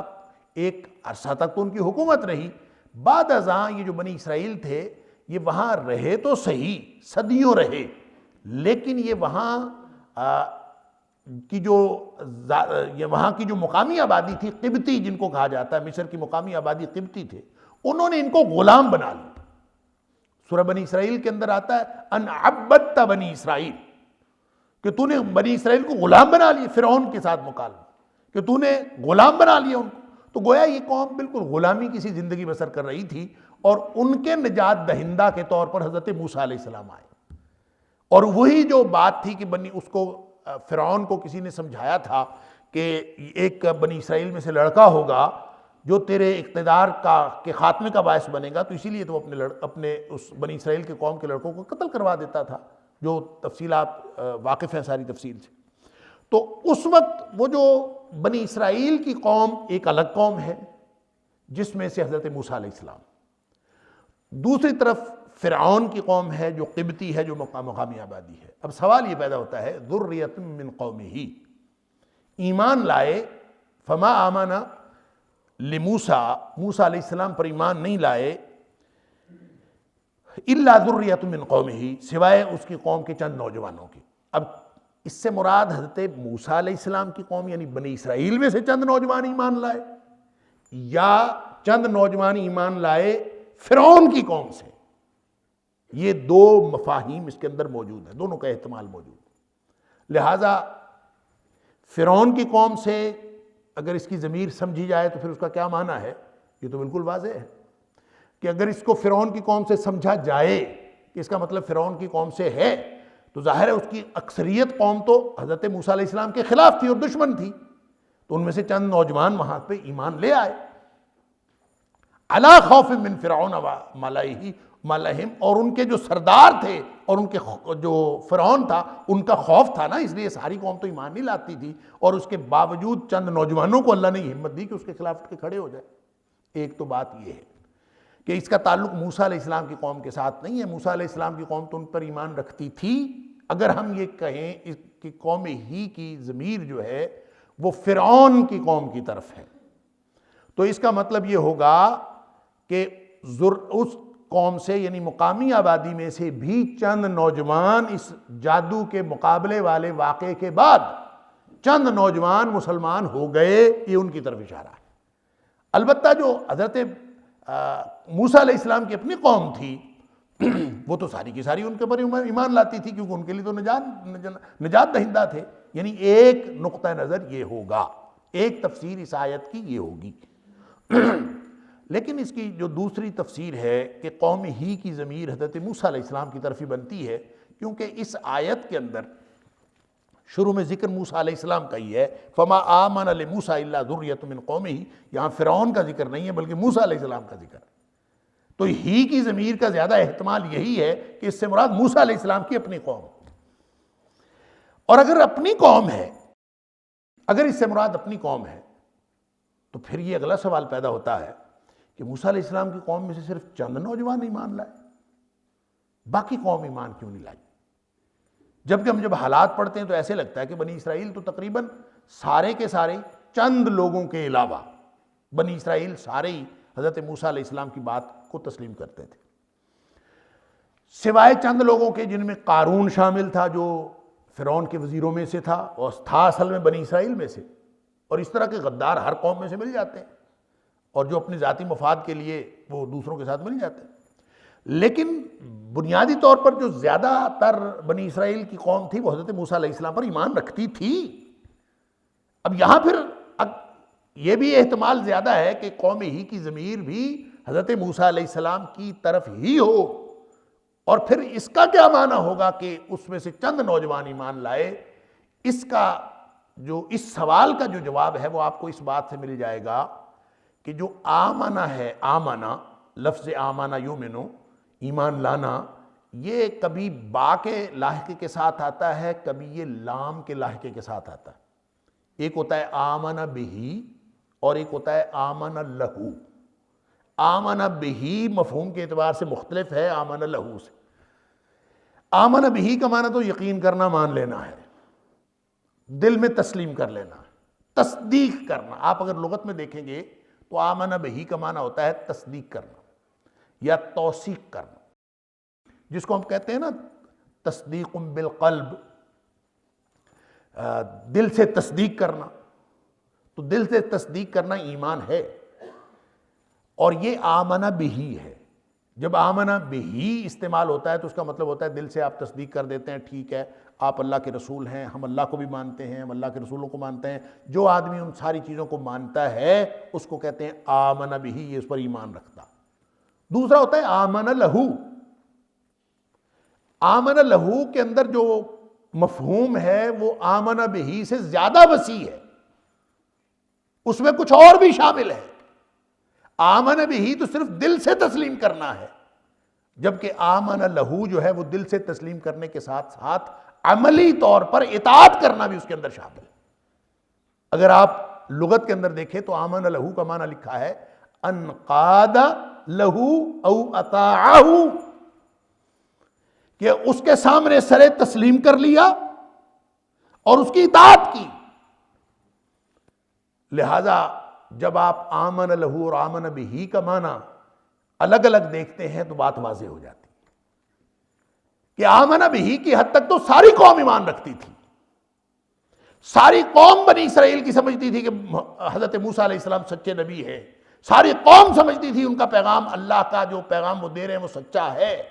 ایک عرصہ تک تو ان کی حکومت رہی۔ بعد ازاں یہ جو بنی اسرائیل تھے یہ وہاں رہے تو صحیح، صدیوں رہے، لیکن یہ وہاں کی جو مقامی آبادی تھی، قبطی جن کو کہا جاتا ہے، مصر کی مقامی آبادی قبطی تھے، انہوں نے ان کو غلام بنا لیا۔ سورہ بنی اسرائیل کے اندر آتا ہے ان عبدت بنی اسرائیل، کہ تو نے بنی اسرائیل کو غلام بنا لیا، فرعون کے ساتھ مکالمہ کہ تو نے غلام بنا لیا ان کو۔ تو گویا یہ قوم بالکل غلامی کی سی زندگی بسر کر رہی تھی، اور ان کے نجات دہندہ کے طور پر حضرت موسیٰ علیہ السلام آئے۔ اور وہی جو بات تھی کہ اس کو فرعون کو کسی نے سمجھایا تھا کہ ایک بنی اسرائیل میں سے لڑکا ہوگا جو تیرے اقتدار کے خاتمے کا باعث بنے گا، تو اسی لیے تو اپنے اس بنی اسرائیل کے قوم کے لڑکوں کو قتل کروا دیتا تھا، جو تفصیلات واقف ہیں ساری تفصیل سے۔ تو اس وقت وہ جو بنی اسرائیل کی قوم ایک الگ قوم ہے جس میں سے حضرت موسیٰ علیہ السلام، دوسری طرف فرعون کی قوم ہے جو قبطی ہے، جو مقامی آبادی ہے۔ اب سوال یہ پیدا ہوتا ہے ذریۃ من قومہ، ایمان لائے، فما آمن لموسیٰ، موسیٰ علیہ السلام پر ایمان نہیں لائے، الا ذریۃ من قومہ، سوائے اس کی قوم کے چند نوجوانوں کی۔ اب اس سے مراد حضرت موسیٰ علیہ السلام کی قوم یعنی بنی اسرائیل میں سے چند نوجوان ایمان لائے، یا چند نوجوان ایمان لائے فرعون کی قوم سے؟ یہ دو مفاہیم اس کے اندر موجود ہیں، دونوں کا احتمال موجود ہے۔ لہٰذا فرعون کی قوم سے اگر اس کی ضمیر سمجھی جائے تو پھر اس کا کیا معنی ہے؟ یہ تو بالکل واضح ہے کہ اگر اس کو فرعون کی قوم سے سمجھا جائے کہ اس کا مطلب فرعون کی قوم سے ہے، تو ظاہر ہے اس کی اکثریت قوم تو حضرت موسیٰ علیہ السلام کے خلاف تھی اور دشمن تھی، تو ان میں سے چند نوجوان وہاں پہ ایمان لے آئے۔ علی خوف من فرعون ملئہم، اور ان کے جو سردار تھے اور ان کے جو فرعون تھا ان کا خوف تھا نا، اس لیے ساری قوم تو ایمان نہیں لاتی تھی، اور اس کے باوجود چند نوجوانوں کو اللہ نے یہ ہمت دی کہ اس کے خلاف اٹھ کے کھڑے ہو جائے۔ ایک تو بات یہ ہے کہ اس کا تعلق موسیٰ علیہ السلام کی قوم کے ساتھ نہیں ہے، موسیٰ علیہ السلام کی قوم تو ان پر ایمان رکھتی تھی۔ اگر ہم یہ کہیں کہ قوم ہی کی ضمیر جو ہے وہ فرعون کی قوم کی طرف ہے، تو اس کا مطلب یہ ہوگا کہ اس قوم سے یعنی مقامی آبادی میں سے بھی چند نوجوان اس جادو کے مقابلے والے واقعے کے بعد چند نوجوان مسلمان ہو گئے، یہ ان کی طرف اشارہ ہے۔ البتہ جو حضرت موسیٰ علیہ السلام کی اپنی قوم تھی وہ تو ساری کی ساری ان کے پر ایمان لاتی تھی، کیونکہ ان کے لیے تو نجات دہندہ تھے۔ یعنی ایک نقطہ نظر یہ ہوگا، ایک تفسیر اس آیت کی یہ ہوگی۔ لیکن اس کی جو دوسری تفسیر ہے کہ قوم ہی کی ضمیر حضرت موسیٰ علیہ السلام کی طرف ہی بنتی ہے، کیونکہ اس آیت کے اندر شروع میں ذکر موسیٰ علیہ السلام کا ہی ہے، فما آمن لموسیٰ الا ذریۃ من قومہ، یہاں فرعون کا ذکر نہیں ہے بلکہ موسیٰ علیہ السلام کا ذکر ہے۔ تو ہی کی ضمیر کا زیادہ احتمال یہی ہے کہ اس سے مراد موسیٰ علیہ السلام کی اپنی قوم، اور اگر اپنی قوم ہے، اگر اس سے مراد اپنی قوم ہے تو پھر یہ اگلا سوال پیدا ہوتا ہے کہ موسیٰ علیہ السلام کی قوم میں سے صرف چند نوجوان ایمان لائے، باقی قوم ایمان کیوں نہیں لائی؟ جبکہ ہم جب حالات پڑھتے ہیں تو ایسے لگتا ہے کہ بنی اسرائیل تو تقریباً سارے کے سارے چند لوگوں کے علاوہ بنی اسرائیل سارے ہی حضرت موسیٰ علیہ السلام کی بات کو تسلیم کرتے تھے، سوائے چند لوگوں کے جن میں قارون شامل تھا جو فرعون کے وزیروں میں سے تھا اور تھا اصل میں بنی اسرائیل میں سے، اور اس طرح کے غدار ہر قوم میں سے مل جاتے ہیں اور جو اپنے ذاتی مفاد کے لیے وہ دوسروں کے ساتھ مل جاتے ہیں۔ لیکن بنیادی طور پر جو زیادہ تر بنی اسرائیل کی قوم تھی وہ حضرت موسیٰ علیہ السلام پر ایمان رکھتی تھی۔ اب یہاں پھر یہ بھی احتمال زیادہ ہے کہ قوم ہی کی ضمیر بھی حضرت موسیٰ علیہ السلام کی طرف ہی ہو، اور پھر اس کا کیا معنی ہوگا کہ اس میں سے چند نوجوان ایمان لائے؟ اس کا جو اس سوال کا جو جواب ہے وہ آپ کو اس بات سے مل جائے گا کہ جو آمنہ ہے، آمنہ لفظ آمنہ یؤمنو ایمان لانا، یہ کبھی با کے لاحقے کے ساتھ آتا ہے، کبھی یہ لام کے لاحقے کے ساتھ آتا ہے۔ ایک ہوتا ہے آمنہ بہی اور ایک ہوتا ہے آمنہ لہو۔ آمنہ بہی مفہوم کے اعتبار سے مختلف ہے آمنہ لہو سے۔ آمنہ بہی کا معنی تو یقین کرنا، مان لینا ہے، دل میں تسلیم کر لینا، تصدیق کرنا۔ آپ اگر لغت میں دیکھیں گے تو آمنہ بہی کا معنی ہوتا ہے تصدیق کرنا یا توثیق کرنا، جس کو ہم کہتے ہیں نا تصدیق بالقلب، دل سے تصدیق کرنا۔ تو دل سے تصدیق کرنا ایمان ہے، اور یہ آمنہ بہی ہے۔ جب آمنہ بہی استعمال ہوتا ہے تو اس کا مطلب ہوتا ہے دل سے آپ تصدیق کر دیتے ہیں، ٹھیک ہے آپ اللہ کے رسول ہیں، ہم اللہ کو بھی مانتے ہیں، ہم اللہ کے رسولوں کو مانتے ہیں۔ جو آدمی ان ساری چیزوں کو مانتا ہے اس کو کہتے ہیں آمنہ بہی، یہ اس پر ایمان رکھتا۔ دوسرا ہوتا ہے آمنہ لہو۔ آمنہ لہو کے اندر جو مفہوم ہے وہ آمنہ بہی سے زیادہ وسیع ہے، اس میں کچھ اور بھی شامل ہے۔ آمنہ بہی تو صرف دل سے تسلیم کرنا ہے، جبکہ آمنہ لہو جو ہے وہ دل سے تسلیم کرنے کے ساتھ ساتھ عملی طور پر اطاعت کرنا بھی اس کے اندر شامل ہے۔ اگر آپ لغت کے اندر دیکھیں تو آمنہ لہو کا معنی لکھا ہے انقاد لہو او اطاعہ، کہ اس کے سامنے سرے تسلیم کر لیا اور اس کی اطاعت کی۔ لہذا جب آپ آمن لہو اور آمن بہی کا معنی الگ الگ دیکھتے ہیں تو بات واضح ہو جاتی ہے کہ آمن بہی کی حد تک تو ساری قوم ایمان رکھتی تھی، ساری قوم بنی اسرائیل کی سمجھتی تھی کہ حضرت موسیٰ علیہ السلام سچے نبی ہیں، ساری قوم سمجھتی تھی ان کا پیغام، اللہ کا جو پیغام وہ دے رہے ہیں وہ سچا ہے،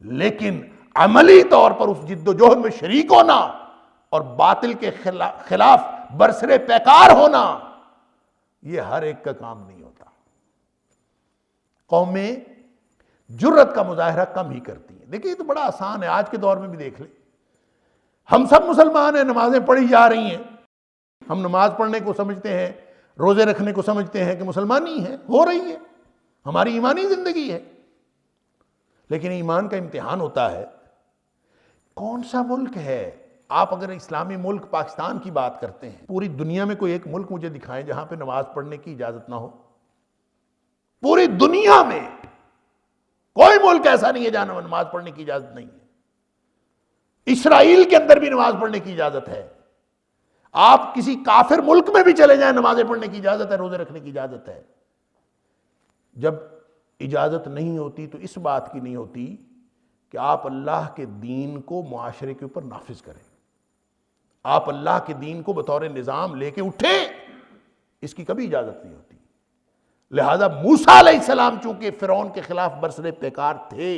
لیکن عملی طور پر اس جد و جہد میں شریک ہونا اور باطل کے خلاف برسر پیکار ہونا، یہ ہر ایک کا کام نہیں ہوتا۔ قومیں جرت کا مظاہرہ کم ہی کرتی ہیں۔ دیکھیں یہ تو بڑا آسان ہے، آج کے دور میں بھی دیکھ لیں، ہم سب مسلمان ہیں، نمازیں پڑھی جا رہی ہیں، ہم نماز پڑھنے کو سمجھتے ہیں، روزے رکھنے کو سمجھتے ہیں کہ مسلمانی ہے، ہو رہی ہے، ہماری ایمانی زندگی ہے، لیکن ایمان کا امتحان ہوتا ہے۔ کون سا ملک ہے، آپ اگر اسلامی ملک پاکستان کی بات کرتے ہیں، پوری دنیا میں کوئی ایک ملک مجھے دکھائیں جہاں پہ نماز پڑھنے کی اجازت نہ ہو؟ پوری دنیا میں کوئی ملک ایسا نہیں ہے جہاں نماز پڑھنے کی اجازت نہیں ہے۔ اسرائیل کے اندر بھی نماز پڑھنے کی اجازت ہے، آپ کسی کافر ملک میں بھی چلے جائیں نمازیں پڑھنے کی اجازت ہے، روزے رکھنے کی اجازت ہے۔ جب اجازت نہیں ہوتی تو اس بات کی نہیں ہوتی کہ آپ اللہ کے دین کو معاشرے کے اوپر نافذ کریں، آپ اللہ کے دین کو بطور نظام لے کے اٹھیں، اس کی کبھی اجازت نہیں ہوتی۔ لہذا موسیٰ علیہ السلام چونکہ فرعون کے خلاف برسر پیکار تھے،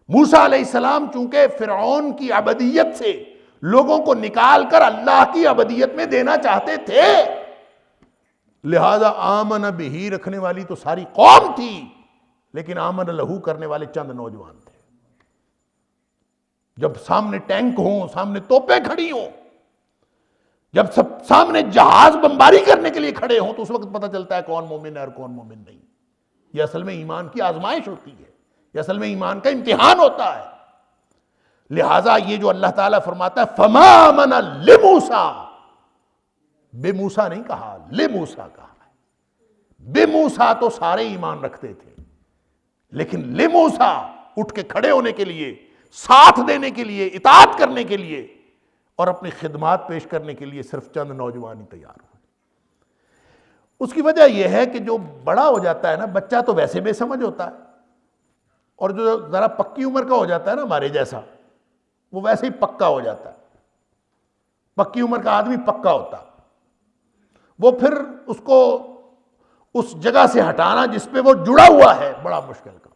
موسیٰ علیہ السلام چونکہ فرعون کی عبدیت سے لوگوں کو نکال کر اللہ کی عبدیت میں دینا چاہتے تھے، لہذا آمن بہی رکھنے والی تو ساری قوم تھی، لیکن آمن لہو کرنے والے چند نوجوان تھے۔ جب سامنے ٹینک ہوں، سامنے توپیں کھڑی ہوں، جب سب سامنے جہاز بمباری کرنے کے لیے کھڑے ہوں، تو اس وقت پتہ چلتا ہے کون مومن ہے اور کون مومن نہیں۔ یہ اصل میں ایمان کی آزمائش ہوتی ہے، یہ اصل میں ایمان کا امتحان ہوتا ہے۔ لہٰذا یہ جو اللہ تعالیٰ فرماتا ہے فَمَا آمَنَ لِمُوسَىٰ، بے موسیٰ نہیں کہا، لِمُوسَىٰ کہا ہے۔ بے موسیٰ تو سارے ایمان رکھتے تھے، لیکن لِمُوسَىٰ اٹھ کے کھڑے ہونے کے لیے، ساتھ دینے کے لیے، اطاعت کرنے کے لیے اور اپنی خدمات پیش کرنے کے لیے صرف چند نوجوان ہی تیار ہوئے۔ اس کی وجہ یہ ہے کہ جو بڑا ہو جاتا ہے نا، بچہ تو ویسے بے سمجھ ہوتا ہے، اور جو ذرا پکی عمر کا ہو جاتا ہے نا ہمارے جیسا، وہ ویسے ہی پکا ہو جاتا ہے۔ پکی عمر کا آدمی پکا ہوتا، وہ پھر اس کو اس جگہ سے ہٹانا جس پہ وہ جڑا ہوا ہے بڑا مشکل کا۔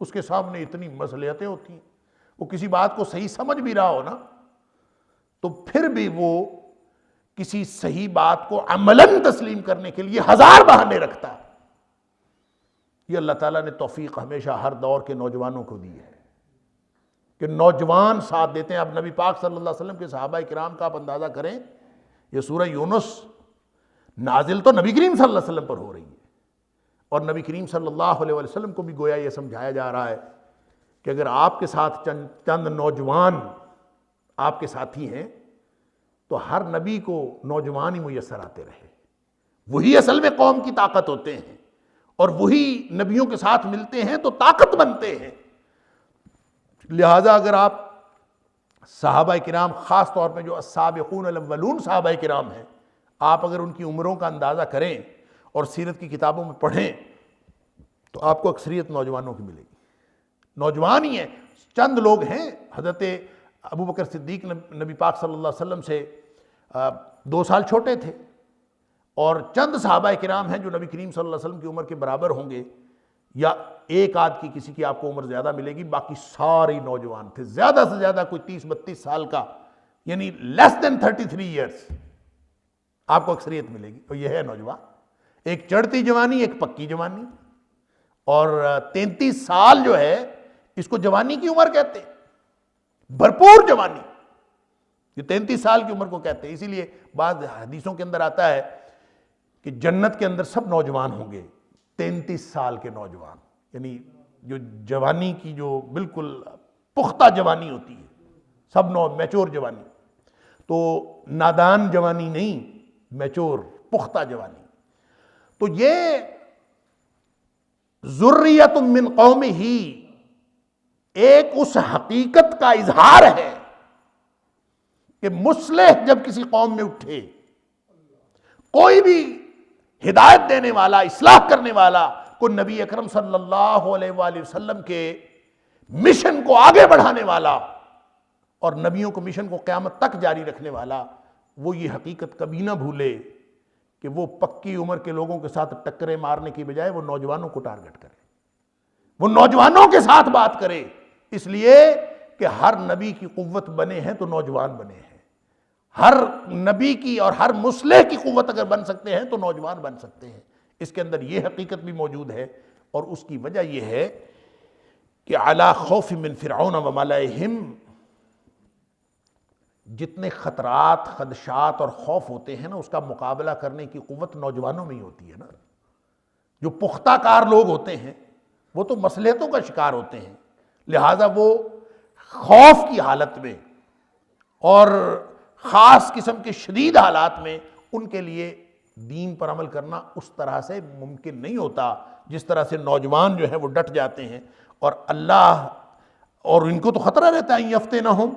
اس کے سامنے اتنی مصلحتیں ہوتی ہیں، وہ کسی بات کو صحیح سمجھ بھی رہا ہو نا، تو پھر بھی وہ کسی صحیح بات کو عملاً تسلیم کرنے کے لیے ہزار بہانے رکھتا ہے۔ یہ اللہ تعالیٰ نے توفیق ہمیشہ ہر دور کے نوجوانوں کو دی ہے کہ نوجوان ساتھ دیتے ہیں۔ اب نبی پاک صلی اللہ علیہ وسلم کے صحابہ کرام کا آپ اندازہ کریں، یہ سورہ یونس نازل تو نبی کریم صلی اللہ علیہ وسلم پر ہو رہی ہے، اور نبی کریم صلی اللہ علیہ وسلم کو بھی گویا یہ سمجھایا جا رہا ہے کہ اگر آپ کے ساتھ چند نوجوان آپ کے ساتھی ہیں تو ہر نبی کو نوجوان ہی میسر آتے رہے، وہی اصل میں قوم کی طاقت ہوتے ہیں، اور وہی نبیوں کے ساتھ ملتے ہیں تو طاقت بنتے ہیں۔ لہٰذا اگر آپ صحابہ کرام، خاص طور پہ جو السابقون الاولون صحابہ کرام ہیں، آپ اگر ان کی عمروں کا اندازہ کریں اور سیرت کی کتابوں میں پڑھیں تو آپ کو اکثریت نوجوانوں کی ملے گی۔ نوجوان ہی ہیں، چند لوگ ہیں، حضرت ابو بکر صدیق نبی پاک صلی اللہ علیہ وسلم سے 2 سال چھوٹے تھے، اور چند صحابہ کرام ہیں جو نبی کریم صلی اللہ علیہ وسلم کی عمر کے برابر ہوں گے، یا ایک آدھ کی کسی کی آپ کو عمر زیادہ ملے گی، باقی سارے نوجوان تھے، زیادہ سے زیادہ کوئی 30-32 سال کا، یعنی لیس دین 33 ایئرس آپ کو اکثریت ملے گی۔ اور یہ ہے نوجوان، ایک چڑھتی جوانی، ایک پکی جوانی، اور 33 سال جو ہے اس کو جوانی کی عمر کہتے ہیں، بھرپور جوانی، یہ 33 سال کی عمر کو کہتے ہیں۔ اسی لیے بعض حدیثوں کے اندر آتا ہے کہ جنت کے اندر سب نوجوان ہوں گے 33 سال کے نوجوان، یعنی جو جوانی کی جو بالکل پختہ جوانی ہوتی ہے، سب میچور جوانی، تو نادان جوانی نہیں، میچور پختہ جوانی۔ تو یہ ذریۃ من قومہ ایک اس حقیقت کا اظہار ہے کہ مصلح جب کسی قوم میں اٹھے، کوئی بھی ہدایت دینے والا، اصلاح کرنے والا، کوئی نبی اکرم صلی اللہ علیہ وآلہ وسلم کے مشن کو آگے بڑھانے والا اور نبیوں کو مشن کو قیامت تک جاری رکھنے والا، وہ یہ حقیقت کبھی نہ بھولے کہ وہ پکی عمر کے لوگوں کے ساتھ ٹکرے مارنے کی بجائے وہ نوجوانوں کو ٹارگٹ کرے، وہ نوجوانوں کے ساتھ بات کرے، اس لیے کہ ہر نبی کی قوت بنے ہیں تو نوجوان بنے ہیں، ہر نبی کی اور ہر مصلح کی قوت اگر بن سکتے ہیں تو نوجوان بن سکتے ہیں۔ اس کے اندر یہ حقیقت بھی موجود ہے، اور اس کی وجہ یہ ہے کہ علی خوف من فرعون و ملئہم، جتنے خطرات، خدشات اور خوف ہوتے ہیں نا، اس کا مقابلہ کرنے کی قوت نوجوانوں میں ہی ہوتی ہے نا۔ جو پختہ کار لوگ ہوتے ہیں وہ تو مصلحتوں کا شکار ہوتے ہیں، لہٰذا وہ خوف کی حالت میں اور خاص قسم کے شدید حالات میں ان کے لیے دین پر عمل کرنا اس طرح سے ممکن نہیں ہوتا جس طرح سے نوجوان جو ہیں وہ ڈٹ جاتے ہیں، اور اللہ، اور ان کو تو خطرہ رہتا ہے یفتنہم،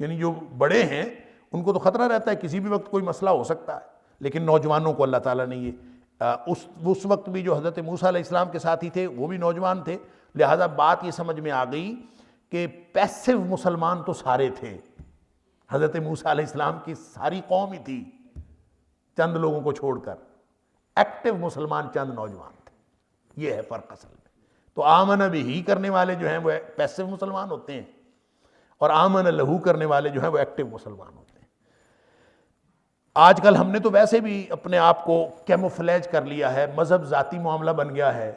یعنی جو بڑے ہیں ان کو تو خطرہ رہتا ہے کسی بھی وقت کوئی مسئلہ ہو سکتا ہے، لیکن نوجوانوں کو اللہ تعالیٰ نے یہ اس وقت بھی جو حضرت موسیٰ علیہ السلام کے ساتھی تھے وہ بھی نوجوان تھے، لہٰذا بات یہ سمجھ میں آ گئی کہ پیسو مسلمان تو سارے تھے، حضرت موسیٰ علیہ السلام کی ساری قوم ہی تھی چند لوگوں کو چھوڑ کر، ایکٹیو مسلمان چند نوجوان تھے، یہ ہے فرق اصل میں۔ تو آمن بہ کرنے والے جو ہیں وہ پیسو مسلمان ہوتے ہیں، اور آمن لہو کرنے والے جو ہیں وہ ایکٹیو مسلمان ہوتے ہیں۔ آج کل ہم نے تو ویسے بھی اپنے آپ کو کیموفلیج کر لیا ہے، مذہب ذاتی معاملہ بن گیا ہے،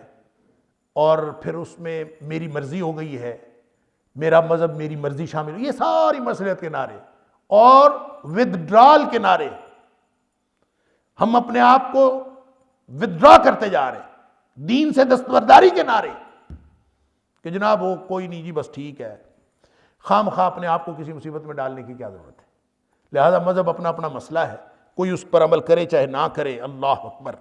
اور پھر اس میں میری مرضی ہو گئی ہے، میرا مذہب میری مرضی شامل، یہ ساری مصلحت کے نعرے اور ودڈرال کے نعرے، ہم اپنے آپ کو ودڈرا کرتے جا رہے ہیں، دین سے دستبرداری کے نعرے کہ جناب وہ کوئی نہیں جی بس ٹھیک ہے، خام خواہ اپنے آپ کو کسی مصیبت میں ڈالنے کی کیا ضرورت ہے۔ لہذا مذہب اپنا اپنا مسئلہ ہے، کوئی اس پر عمل کرے چاہے نہ کرے، اللہ اکبر۔